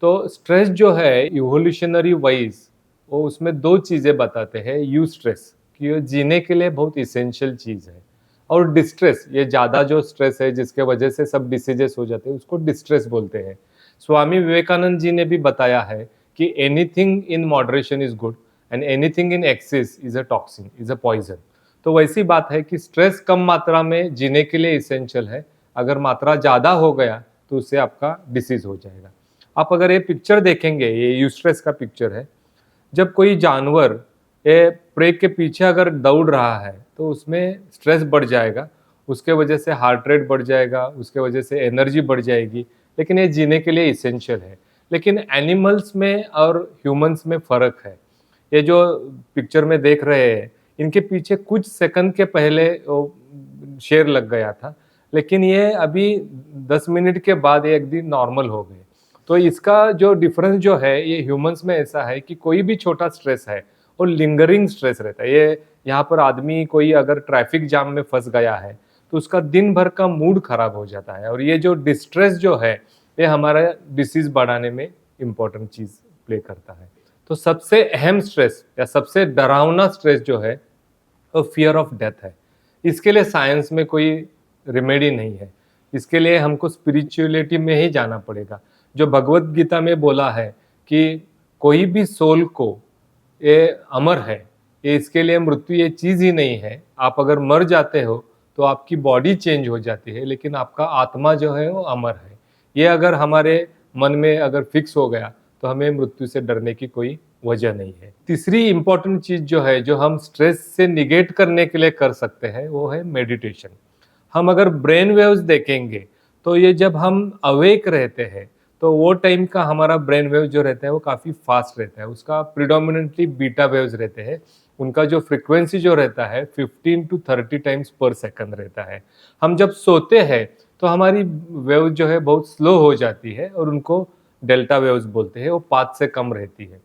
तो स्ट्रेस जो है इवोल्यूशनरी वाइज वो उसमें दो चीज़ें बताते हैं। यू स्ट्रेस कि ये जीने के लिए बहुत इसेंशियल चीज़ है, और डिस्ट्रेस, ये ज़्यादा जो स्ट्रेस है जिसके वजह से सब डिसीजेस हो जाते हैं उसको डिस्ट्रेस बोलते हैं। स्वामी विवेकानंद जी ने भी बताया है कि anything in moderation is good and anything in excess is a toxin, is a poison. तो वैसी बात है कि स्ट्रेस कम मात्रा में जीने के लिए इसेंशियल है, अगर मात्रा ज़्यादा हो गया तो उससे आपका डिसीज हो जाएगा। आप अगर ये पिक्चर देखेंगे, ये यूस्ट्रेस का पिक्चर है। जब कोई जानवर ये प्रे के पीछे अगर दौड़ रहा है तो उसमें स्ट्रेस बढ़ जाएगा, उसके वजह से हार्ट रेट बढ़ जाएगा, उसके वजह से एनर्जी बढ़ जाएगी, लेकिन ये जीने के लिए इसेंशियल है। लेकिन एनिमल्स में और ह्यूमंस में फ़र्क है। ये जो पिक्चर में देख रहे हैं, इनके पीछे कुछ सेकंड के पहले शेर लग गया था, लेकिन ये अभी 10 मिनट के बाद ये एकदम नॉर्मल हो गए। तो इसका जो डिफरेंस जो है ये ह्यूमंस में ऐसा है कि कोई भी छोटा स्ट्रेस है और लिंगरिंग स्ट्रेस रहता है। ये यहाँ पर आदमी कोई अगर ट्रैफिक जाम में फंस गया है तो उसका दिन भर का मूड खराब हो जाता है, और ये जो डिस्ट्रेस जो है ये हमारा डिसीज बढ़ाने में इम्पोर्टेंट चीज़ प्ले करता है। तो सबसे अहम स्ट्रेस या सबसे डरावना स्ट्रेस जो है वो फियर ऑफ डेथ है। इसके लिए साइंस में कोई रेमेडी नहीं है, इसके लिए हमको स्पिरिचुअलिटी में ही जाना पड़ेगा। जो भगवत गीता में बोला है कि कोई भी सोल को ये अमर है, ये इसके लिए मृत्यु ये चीज़ ही नहीं है। आप अगर मर जाते हो तो आपकी बॉडी चेंज हो जाती है, लेकिन आपका आत्मा जो है वो अमर है। ये अगर हमारे मन में अगर फिक्स हो गया तो हमें मृत्यु से डरने की कोई वजह नहीं है। तीसरी इंपॉर्टेंट चीज़ जो है, जो हम स्ट्रेस से निगेट करने के लिए कर सकते हैं, वो है मेडिटेशन। हम अगर ब्रेन वेव्स देखेंगे तो ये जब हम अवेक रहते हैं तो वो टाइम का हमारा ब्रेन वेव जो रहता है वो काफ़ी फास्ट रहता है। उसका प्रिडोमिनेंटली बीटा वेव्स रहते हैं। उनका जो फ्रिक्वेंसी जो रहता है 15 टू 30 टाइम्स पर सेकंड रहता है। हम जब सोते हैं तो हमारी वेव जो है बहुत स्लो हो जाती है और उनको डेल्टा वेव्स बोलते हैं, वो 5 से कम रहती है।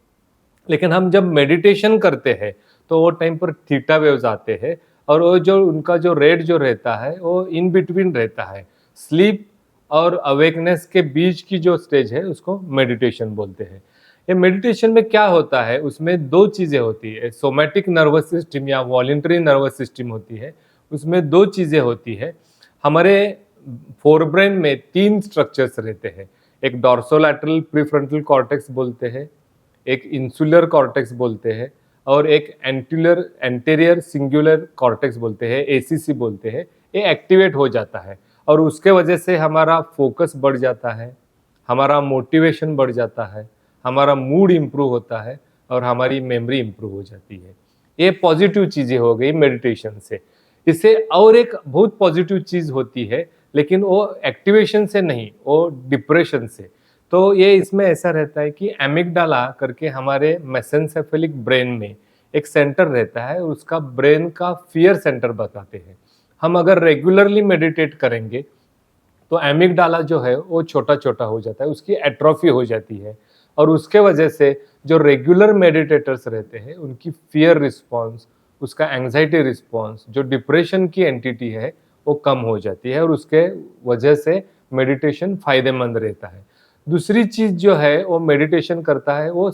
लेकिन हम जब मेडिटेशन करते हैं तो वो टाइम पर थीटा वेव्स आते हैं, और वो जो उनका जो रेट जो रहता है वो इन बिटवीन रहता है। स्लीप और अवेकनेस के बीच की जो स्टेज है उसको मेडिटेशन बोलते हैं। ये मेडिटेशन में क्या होता है, उसमें दो चीज़ें होती है, सोमैटिक नर्वस सिस्टम या वॉलंटरी नर्वस सिस्टम होती है। उसमें दो चीज़ें होती है। हमारे फोरब्रेन में तीन स्ट्रक्चर्स रहते हैं। एक डॉर्सोलैटरल प्रीफ्रंटल कॉर्टेक्स बोलते हैं, एक इंसुलर कॉर्टेक्स बोलते हैं, और एक एंटीरियर सिंगुलर कॉर्टेक्स बोलते हैं, एसीसी बोलते हैं। ये एक्टिवेट हो जाता है और उसके वजह से हमारा फोकस बढ़ जाता है, हमारा मोटिवेशन बढ़ जाता है, हमारा मूड इम्प्रूव होता है और हमारी मेमोरी इम्प्रूव हो जाती है। ये पॉजिटिव चीज़ें हो गई मेडिटेशन से। इससे और एक बहुत पॉजिटिव चीज़ होती है, लेकिन वो एक्टिवेशन से नहीं, वो डिप्रेशन से। तो ये इसमें ऐसा रहता है कि एमिगडाला करके हमारे मेसेंसेफेलिक ब्रेन में एक सेंटर रहता है, उसका ब्रेन का फियर सेंटर बताते हैं। हम अगर रेगुलरली मेडिटेट करेंगे तो एमिगडाला जो है वो छोटा छोटा हो जाता है, उसकी एट्रोफी हो जाती है, और उसके वजह से जो रेगुलर मेडिटेटर्स रहते हैं उनकी फियर रिस्पॉन्स, उसका एंग्जाइटी रिस्पॉन्स, जो डिप्रेशन की एंटिटी है वो कम हो जाती है, और उसके वजह से मेडिटेशन फायदेमंद रहता है। दूसरी चीज़ जो है वो मेडिटेशन करता है, वो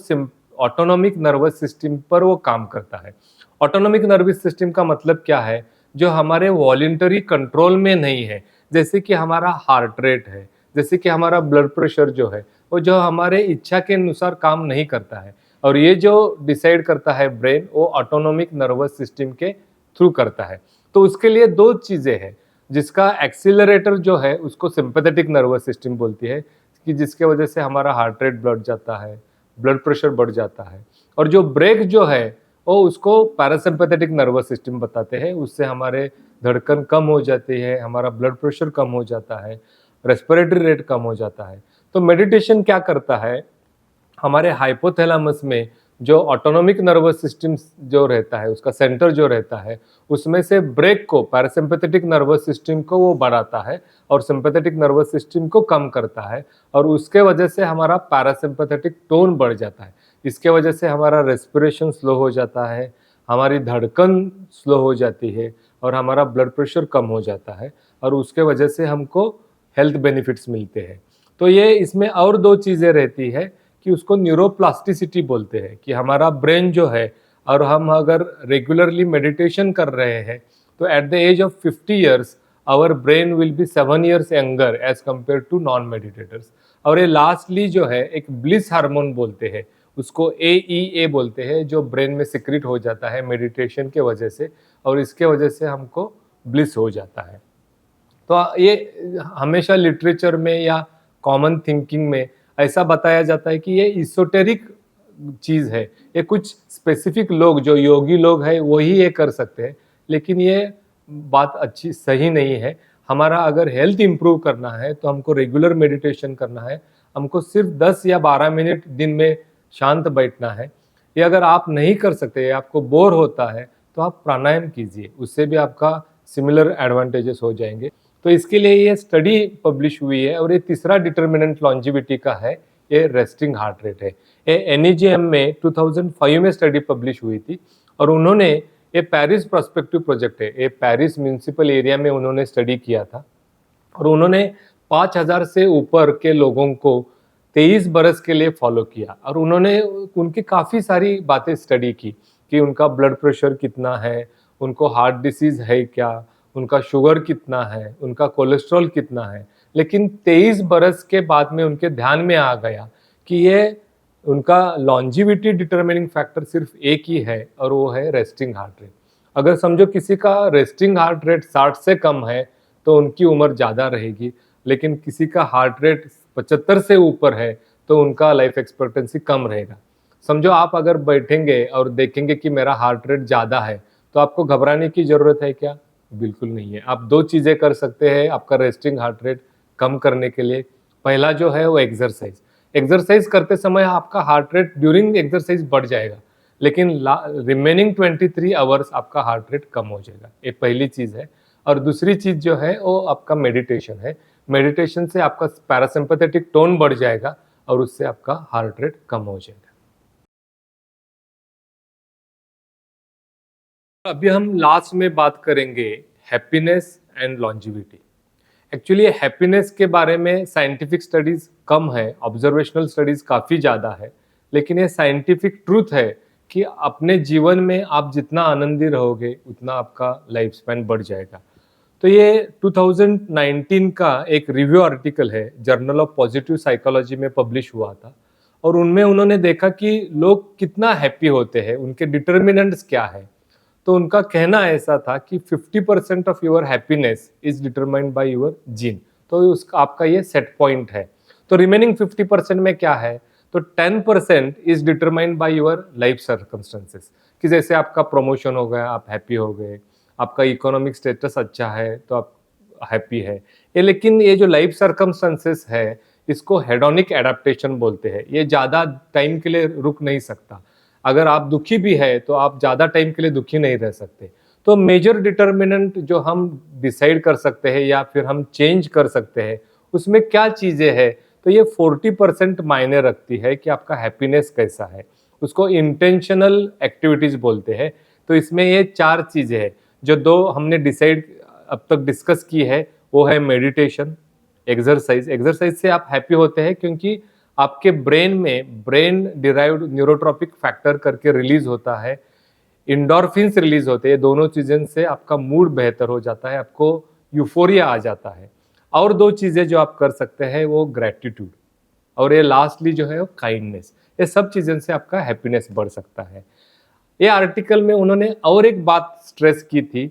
ऑटोनॉमिक नर्वस सिस्टम पर वो काम करता है। ऑटोनॉमिक नर्वस सिस्टम का मतलब क्या है, जो हमारे वॉलंटरी कंट्रोल में नहीं है। जैसे कि हमारा हार्ट रेट है, जैसे कि हमारा ब्लड प्रेशर जो है, वो जो हमारे इच्छा के अनुसार काम नहीं करता है, और ये जो डिसाइड करता है ब्रेन, वो ऑटोनॉमिक नर्वस सिस्टम के थ्रू करता है। तो उसके लिए दो चीज़ें हैं, जिसका एक्सीलरेटर जो है उसको सिंपैथेटिक नर्वस सिस्टम बोलती है, कि जिसके वजह से हमारा हार्ट रेट बढ़ जाता है, ब्लड प्रेशर बढ़ जाता है। और जो ब्रेक जो है वो उसको पैरासिम्पैथेटिक नर्वस सिस्टम बताते हैं, उससे हमारे धड़कन कम हो जाती है, हमारा ब्लड प्रेशर कम हो जाता है, रेस्पिरेटरी रेट कम हो जाता है। तो मेडिटेशन क्या करता है, हमारे हाइपोथैलेमस में जो ऑटोनॉमिक नर्वस सिस्टम जो रहता है, उसका सेंटर जो रहता है, उसमें से ब्रेक को, पैरासिम्पैथेटिक नर्वस सिस्टम को वो बढ़ाता है और सिंपैथेटिक नर्वस सिस्टम को कम करता है, और उसके वजह से हमारा पैरासिम्पैथेटिक टोन बढ़ जाता है। इसके वजह से हमारा रेस्पिरेशन स्लो हो जाता है, हमारी धड़कन स्लो हो जाती है, और हमारा ब्लड प्रेशर कम हो जाता है, और उसके वजह से हमको हेल्थ बेनिफिट्स मिलते हैं। तो ये इसमें और दो चीज़ें रहती है कि उसको न्यूरोप्लास्टिसिटी बोलते हैं कि हमारा ब्रेन जो है, और हम अगर रेगुलरली मेडिटेशन कर रहे हैं तो at the age of 50 years our brain will be 7 years younger as compare to non meditators. और ये लास्टली जो है एक ब्लिस हार्मोन बोलते हैं, उसको AEA बोलते हैं, जो ब्रेन में सिक्रिट हो जाता है मेडिटेशन के वजह से, और इसके वजह से हमको ब्लिस हो जाता है। तो ये हमेशा लिटरेचर में या कॉमन थिंकिंग में ऐसा बताया जाता है कि ये इsoteric चीज़ है, ये कुछ स्पेसिफिक लोग जो योगी लोग हैं वही ये कर सकते हैं, लेकिन ये बात अच्छी सही नहीं है। हमारा अगर हेल्थ इम्प्रूव करना है तो हमको रेगुलर मेडिटेशन करना है, हमको सिर्फ 10 या 12 मिनट दिन में शांत बैठना है। ये अगर आप नहीं कर सकते, आपको बोर होता है, तो आप प्राणायाम कीजिए, उससे भी आपका सिमिलर एडवांटेजेस हो जाएंगे। तो इसके लिए ये स्टडी पब्लिश हुई है, और ये तीसरा डिटर्मिनेंट लॉन्जिविटी का है, ये रेस्टिंग हार्ट रेट है। ये NEJM में 2005 में स्टडी पब्लिश हुई थी, और उन्होंने ये पेरिस प्रोस्पेक्टिव प्रोजेक्ट है, ये पेरिस म्यूनिसिपल एरिया में उन्होंने स्टडी किया था, और उन्होंने 5000 से ऊपर के लोगों को 23 बरस के लिए फॉलो किया, और उन्होंने उनकी काफ़ी सारी बातें स्टडी की कि उनका ब्लड प्रेशर कितना है, उनको हार्ट डिसीज़ है क्या, उनका शुगर कितना है, उनका कोलेस्ट्रॉल कितना है। लेकिन 23 बरस के बाद में उनके ध्यान में आ गया कि ये उनका लॉन्जिविटी डिटर्मिनिंग फैक्टर सिर्फ एक ही है, और वो है रेस्टिंग हार्ट रेट। अगर समझो किसी का रेस्टिंग हार्ट रेट 60 से कम है तो उनकी उम्र ज़्यादा रहेगी, लेकिन किसी का हार्ट रेट 75 से ऊपर है तो उनका लाइफ एक्सपेक्टेंसी कम रहेगा। समझो आप अगर बैठेंगे और देखेंगे कि मेरा हार्ट रेट ज़्यादा है, तो आपको घबराने की ज़रूरत है क्या? बिल्कुल नहीं है। आप दो चीज़ें कर सकते हैं आपका रेस्टिंग हार्ट रेट कम करने के लिए। पहला जो है वो एक्सरसाइज। एक्सरसाइज करते समय आपका हार्ट रेट ड्यूरिंग एक्सरसाइज बढ़ जाएगा, लेकिन रिमेनिंग 23 आवर्स आपका हार्ट रेट कम हो जाएगा। ये पहली चीज़ है। और दूसरी चीज़ जो है वो आपका मेडिटेशन है। मेडिटेशन से आपका पैरासिम्पैथेटिक टोन बढ़ जाएगा, और उससे आपका हार्ट रेट कम हो जाएगा। अभी हम लास्ट में बात करेंगे happiness and longevity. Actually happiness के बारे में साइंटिफिक स्टडीज़ कम है, ऑब्जर्वेशनल स्टडीज़ काफ़ी ज़्यादा है, लेकिन ये साइंटिफिक ट्रूथ है कि अपने जीवन में आप जितना आनंदी रहोगे उतना आपका लाइफ स्पैन बढ़ जाएगा। तो ये 2019 का एक रिव्यू आर्टिकल है, जर्नल ऑफ पॉजिटिव साइकोलॉजी में पब्लिश हुआ था, और उनमें उन्होंने देखा कि लोग कितना हैप्पी होते हैं, उनके डिटर्मिनेंट्स क्या है। तो उनका कहना ऐसा था कि 50% of your happiness is determined by your gene. तो उसका आपका ये सेट पॉइंट है। तो रिमेनिंग 50% में क्या है? तो 10% is determined by your life circumstances, कि जैसे आपका प्रमोशन हो गया, आप हैप्पी हो गए, आपका इकोनॉमिक स्टेटस अच्छा है तो आप हैप्पी है। ये लेकिन ये जो लाइफ सर्कमस्टेंसेस है, इसको हेडोनिक एडाप्टेशन बोलते हैं। ये ज़्यादा टाइम के लिए रुक नहीं सकता। अगर आप दुखी भी है तो आप ज़्यादा टाइम के लिए दुखी नहीं रह सकते। तो मेजर डिटर्मिनेंट जो हम डिसाइड कर सकते हैं या फिर हम चेंज कर सकते हैं, उसमें क्या चीज़ें हैं? तो ये 40% मायने रखती है कि आपका हैप्पीनेस कैसा है। उसको इंटेंशनल एक्टिविटीज़ बोलते हैं। तो इसमें ये 4 चीज़ें हैं, जो 2 हमने डिसाइड अब तक डिस्कस की है, वो है मेडिटेशन, एक्सरसाइज। एक्सरसाइज से आप हैप्पी होते हैं क्योंकि आपके ब्रेन में ब्रेन डिराइव्ड न्यूरोट्रॉपिक फैक्टर करके रिलीज होता है, इंडोर्फिन्स रिलीज होते हैं। दोनों चीज़ों से आपका मूड बेहतर हो जाता है, आपको यूफोरिया आ जाता है। और 2 चीज़ें जो आप कर सकते हैं वो ग्रैटिट्यूड, और ये लास्टली जो है वो काइंडनेस। ये सब चीज़ों से आपका हैप्पीनेस बढ़ सकता है। ये आर्टिकल में उन्होंने और एक बात स्ट्रेस की थी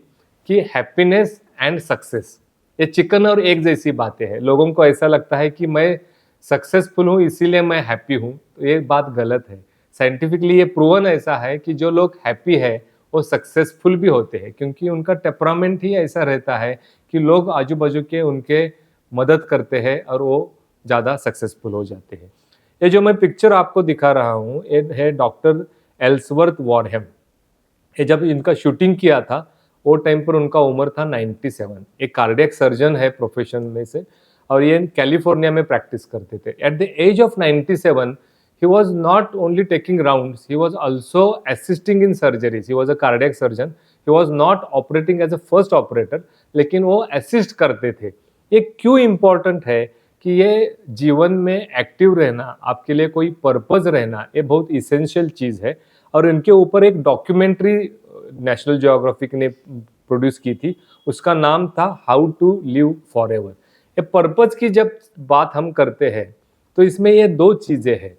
कि हैप्पीनेस एंड सक्सेस ये चिकन और एग जैसी बातें हैं। लोगों को ऐसा लगता है कि मैं सक्सेसफुल हूँ इसीलिए मैं हैप्पी हूँ, तो ये बात गलत है। साइंटिफिकली ये प्रूवन ऐसा है कि जो लोग हैप्पी है वो सक्सेसफुल भी होते हैं, क्योंकि उनका टेम्परामेंट ही ऐसा रहता है कि लोग आजू बाजू के उनके मदद करते हैं और वो ज़्यादा सक्सेसफुल हो जाते हैं। ये जो मैं पिक्चर आपको दिखा रहा हूँ ये है डॉक्टर एल्सवर्थ वॉरहैम। ये जब इनका शूटिंग किया था वो टाइम पर उनका उम्र था 97। एक कार्डियक सर्जन है प्रोफेशन में से, और ये कैलिफोर्निया में प्रैक्टिस करते थे। At the age of 97 he was not only taking rounds, he was also assisting in surgeries. He was a cardiac surgeon. He was not operating as a first operator, लेकिन वो assist करते थे। ये क्यों important है कि ये जीवन में एक्टिव रहना, आपके लिए कोई पर्पस रहना, ये बहुत इसेंशियल चीज़ है। और इनके ऊपर एक डॉक्यूमेंट्री नेशनल ज्योग्राफिक ने प्रोड्यूस की थी, उसका नाम था how to live forever. ये पर्पस की जब बात हम करते हैं तो इसमें ये दो चीज़ें हैं।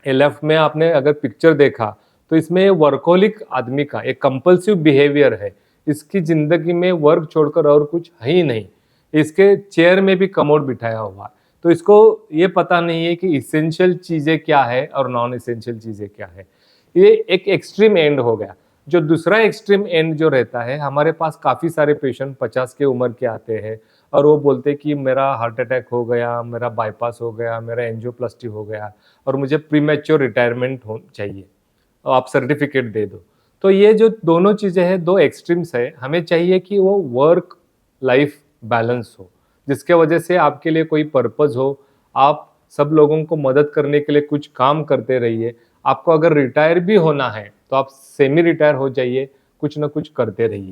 ये लेफ्ट में आपने अगर पिक्चर देखा तो इसमें ये वर्कोलिक आदमी का एक कंपल्सिव बिहेवियर है। इसकी ज़िंदगी में वर्क छोड़कर और कुछ है ही नहीं। इसके चेयर में भी कमोड बिठाया हुआ है। तो इसको ये पता नहीं है कि इसेंशियल चीज़ें क्या है और नॉन इसेंशियल चीज़ें क्या है। ये एक एक्सट्रीम एंड हो गया। जो दूसरा एक्सट्रीम एंड जो रहता है, हमारे पास काफ़ी सारे पेशेंट 50 के उम्र के आते हैं और वो बोलते हैं कि मेरा हार्ट अटैक हो गया, मेरा बाईपास हो गया, मेरा एंजियोप्लास्टी हो गया और मुझे प्रीमैच्योर रिटायरमेंट हो चाहिए, और आप सर्टिफिकेट दे दो। तो ये जो दोनों चीज़ें हैं, दो एक्सट्रीम्स है। हमें चाहिए कि वो वर्क लाइफ बैलेंस हो, जिसके वजह से आपके लिए कोई पर्पस हो, आप सब लोगों को मदद करने के लिए कुछ काम करते रहिए। आपको अगर रिटायर भी होना है तो आप सेमी रिटायर हो जाइए, कुछ ना कुछ करते रहिए।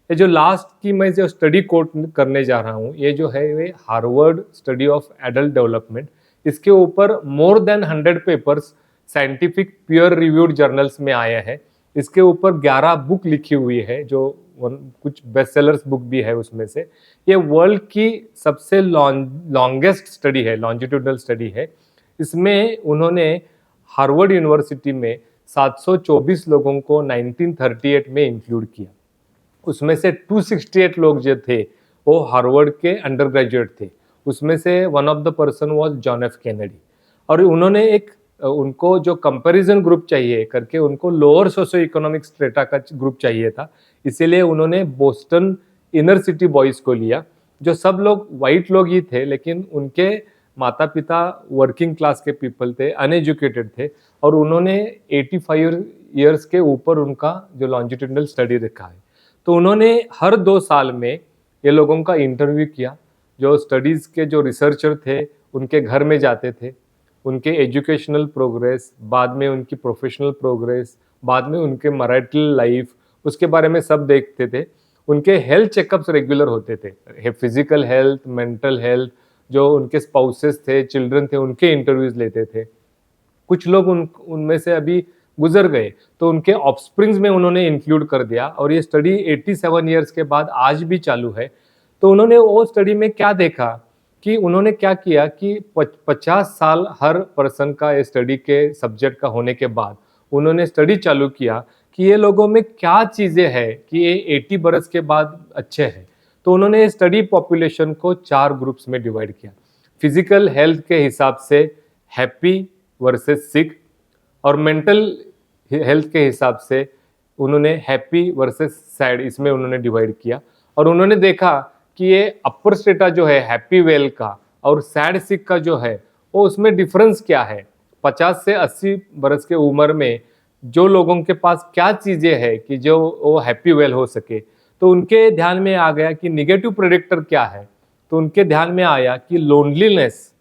ये जो लास्ट की मैं जो स्टडी कोट करने जा रहा हूँ, ये जो है ये Harvard study of adult development. इसके ऊपर more than 100 papers scientific peer reviewed journals में आए हैं। इसके ऊपर 11 बुक लिखी हुई है, जो कुछ बेस्ट सेलर्स बुक भी है उसमें से। ये वर्ल्ड की सबसे लॉन्गेस्ट स्टडी है, लॉन्जिट्यूडनल स्टडी है। इसमें उन्होंने हार्वर्ड यूनिवर्सिटी में 724 लोगों को 1938 में इंक्लूड किया। उसमें से 268 लोग जो थे वो हार्वर्ड के अंडर ग्रेजुएट थे। उसमें से one of the person was John F Kennedy. और उन्होंने एक उनको जो कंपैरिजन ग्रुप चाहिए करके उनको लोअर सोशो इकोनॉमिक स्ट्रेटा का ग्रुप चाहिए था, इसीलिए उन्होंने बोस्टन इनर सिटी बॉयज़ को लिया, जो सब लोग वाइट लोग ही थे, लेकिन उनके माता पिता वर्किंग क्लास के पीपल थे, अनएजुकेटेड थे, और उन्होंने 85 ईयर्स के ऊपर उनका जो लॉन्जिट्यूडनल स्टडी रखा है। तो उन्होंने हर 2 साल में ये लोगों का इंटरव्यू किया। जो स्टडीज़ के जो रिसर्चर थे उनके घर में जाते थे, उनके एजुकेशनल प्रोग्रेस, बाद में उनकी प्रोफेशनल प्रोग्रेस, बाद में उनके मैरिटल लाइफ, उसके बारे में सब देखते थे। उनके हेल्थ चेकअप्स रेगुलर होते थे, फिजिकल हेल्थ, मेंटल हेल्थ, जो उनके स्पाउसेस थे, चिल्ड्रन थे, उनके इंटरव्यूज़ लेते थे। कुछ लोग उनमें से अभी गुजर गए तो उनके ऑफस्प्रिंग्स में उन्होंने इंक्लूड कर दिया, और ये स्टडी 87 ईयर्स के बाद आज भी चालू है। तो उन्होंने वो स्टडी में क्या देखा कि उन्होंने क्या किया कि 50 साल हर पर्सन का ये स्टडी के सब्जेक्ट का होने के बाद उन्होंने स्टडी चालू किया कि ये लोगों में क्या चीज़ें हैं कि ये 80 बरस के बाद अच्छे हैं। तो उन्होंने स्टडी पॉपुलेशन को 4 ग्रुप्स में डिवाइड किया। फिजिकल हेल्थ के हिसाब से हैप्पी वर्सेस सिक, और मेंटल हेल्थ के हिसाब से उन्होंने हैप्पी वर्सेस सैड, इसमें उन्होंने डिवाइड किया। और उन्होंने देखा कि ये अपर स्टेटा जो है हैप्पी वेल का और सैड सिक का जो है वो उसमें डिफरेंस क्या है। 50 से 80 बरस के उम्र में जो लोगों के पास क्या चीज़ें हैं कि जो वो हैप्पी वेल हो सके, तो उनके ध्यान में आ गया कि निगेटिव प्रेडिक्टर क्या है। तो उनके ध्यान में आया कि लोनलीनेस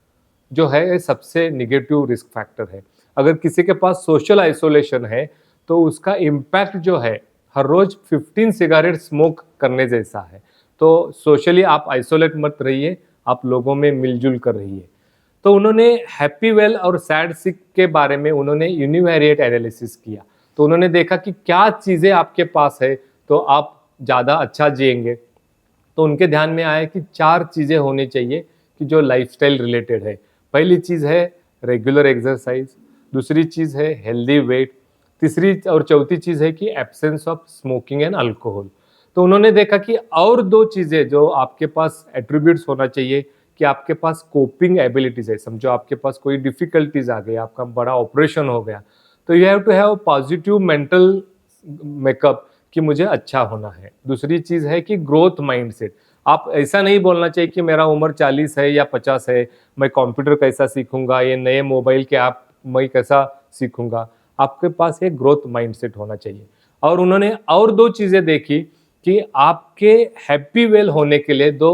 जो है ये सबसे निगेटिव रिस्क फैक्टर है। अगर किसी के पास सोशल आइसोलेशन है तो उसका इम्पैक्ट जो है हर रोज 15 सिगारेट स्मोक करने जैसा है। तो सोशली आप आइसोलेट मत रहिए, आप लोगों में मिलजुल कर रहिए। तो उन्होंने हैप्पी वेल और सैड सिक के बारे में उन्होंने यूनिवेरिएट एनालिसिस किया। तो उन्होंने देखा कि क्या चीज़ें आपके पास है तो आप ज़्यादा अच्छा जिएंगे। तो उनके ध्यान में आया कि 4 चीज़ें होनी चाहिए कि जो लाइफस्टाइल रिलेटेड है। पहली चीज़ है रेगुलर एक्सरसाइज, दूसरी चीज़ है हेल्दी वेट, तीसरी और चौथी चीज़ है कि absence of smoking and alcohol. तो उन्होंने देखा कि और 2 चीज़ें जो आपके पास एट्रीब्यूट्स होना चाहिए कि आपके पास कोपिंग एबिलिटीज़ है। समझो आपके पास कोई डिफ़िकल्टीज आ गई, आपका बड़ा ऑपरेशन हो गया, तो you have to have positive mental makeup कि मुझे अच्छा होना है। दूसरी चीज़ है कि ग्रोथ माइंडसेट। आप ऐसा नहीं बोलना चाहिए कि मेरा उम्र 40 है या 50 है, मैं कंप्यूटर कैसा सीखूंगा, ये नए मोबाइल के ऐप मैं कैसा सीखूंगा। आपके पास एक ग्रोथ माइंडसेट होना चाहिए। और उन्होंने और 2 चीज़ें देखी कि आपके हैप्पी वेल होने के लिए 2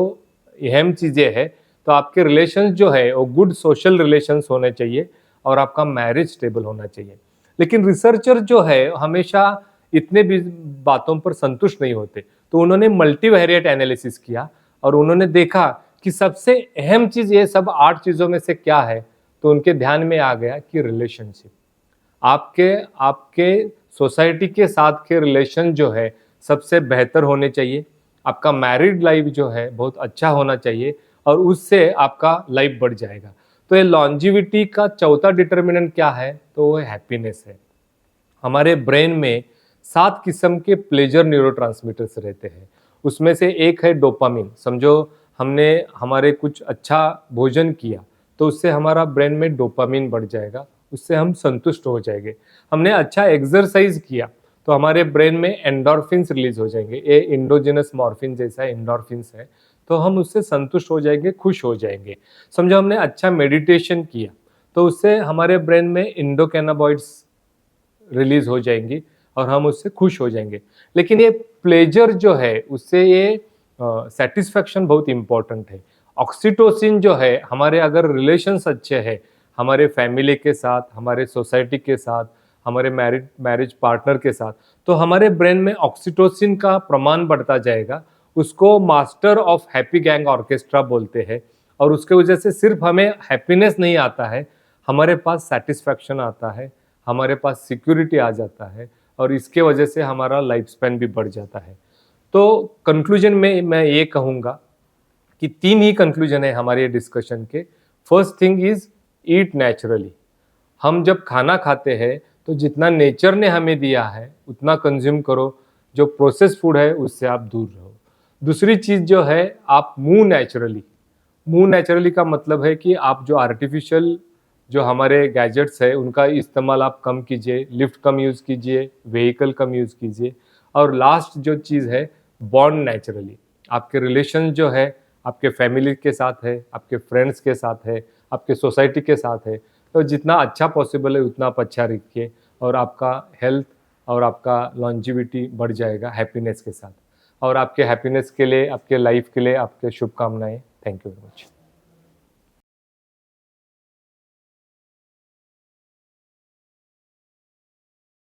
अहम चीज़ें हैं। तो आपके रिलेशंस जो है वो गुड सोशल रिलेशंस होने चाहिए और आपका मैरिज स्टेबल होना चाहिए। लेकिन रिसर्चर जो है हमेशा इतने भी बातों पर संतुष्ट नहीं होते। तो उन्होंने मल्टीवेरिएट एनालिसिस किया और उन्होंने देखा कि सबसे अहम चीज़ ये सब 8 चीज़ों में से क्या है, तो उनके ध्यान में आ गया कि रिलेशनशिप। आपके आपके सोसाइटी के साथ के रिलेशन जो है सबसे बेहतर होने चाहिए। आपका मैरिड लाइफ जो है बहुत अच्छा होना चाहिए और उससे आपका लाइफ बढ़ जाएगा। तो ये लॉन्जिविटी का चौथा डिटर्मिनेंट क्या है, तो वो हैप्पीनेस है। हमारे ब्रेन में 7 किस्म के प्लेजर न्यूरोट्रांसमीटर्स रहते हैं। उसमें से एक है डोपामिन। समझो हमने हमारे कुछ अच्छा भोजन किया तो उससे हमारा ब्रेन में डोपामिन बढ़ जाएगा, उससे हम संतुष्ट हो जाएंगे। हमने अच्छा एक्सरसाइज किया तो हमारे ब्रेन में एंडोर्फिन्स रिलीज हो जाएंगे। ये इंडोजिनस मॉर्फिन जैसा एंडोर्फिन्स है, तो हम उससे संतुष्ट हो जाएंगे, खुश हो जाएंगे। समझो हमने अच्छा मेडिटेशन किया तो उससे हमारे ब्रेन में इंडोकैनाबॉइड्स रिलीज हो जाएंगी और हम उससे खुश हो जाएंगे। लेकिन ये प्लेजर जो है उससे ये सेटिस्फैक्शन बहुत इंपॉर्टेंट है। ऑक्सीटोसिन जो है, हमारे अगर रिलेशंस अच्छे हैं हमारे फैमिली के साथ, हमारे सोसाइटी के साथ, हमारे मैरिज पार्टनर के साथ, तो हमारे ब्रेन में ऑक्सीटोसिन का प्रमाण बढ़ता जाएगा। उसको master of happy gang orchestra बोलते हैं। और उसके वजह से सिर्फ हमें हैप्पीनेस नहीं आता है, हमारे पास सेटिस्फैक्शन आता है, हमारे पास सिक्योरिटी आ जाता है और इसके वजह से हमारा लाइफ स्पैन भी बढ़ जाता है। तो कंक्लूजन में मैं ये कहूँगा कि 3 ही कंक्लूजन है हमारे डिस्कशन के। First thing is eat naturally. हम जब खाना खाते हैं तो जितना नेचर ने हमें दिया है उतना कंज्यूम करो। जो प्रोसेस फूड है उससे आप दूर रहो। दूसरी चीज़ जो है, आप मूव नेचुरली। मूव नेचुरली का मतलब है कि आप जो आर्टिफिशियल जो हमारे गैजेट्स है उनका इस्तेमाल आप कम कीजिए, लिफ्ट कम यूज़ कीजिए, व्हीकल कम यूज़ कीजिए। और लास्ट जो चीज़ है, बॉन्ड नेचुरली। आपके रिलेशन जो है आपके फैमिली के साथ है, आपके फ्रेंड्स के साथ है, आपके सोसाइटी के साथ है, तो जितना अच्छा पॉसिबल है उतना आप अच्छा रखिए और आपका हेल्थ और आपका लॉन्जिविटी बढ़ जाएगा हैप्पीनेस के साथ। और आपके हैप्पीनेस के लिए, आपके लाइफ के लिए आपके शुभकामनाएं। Thank you very much.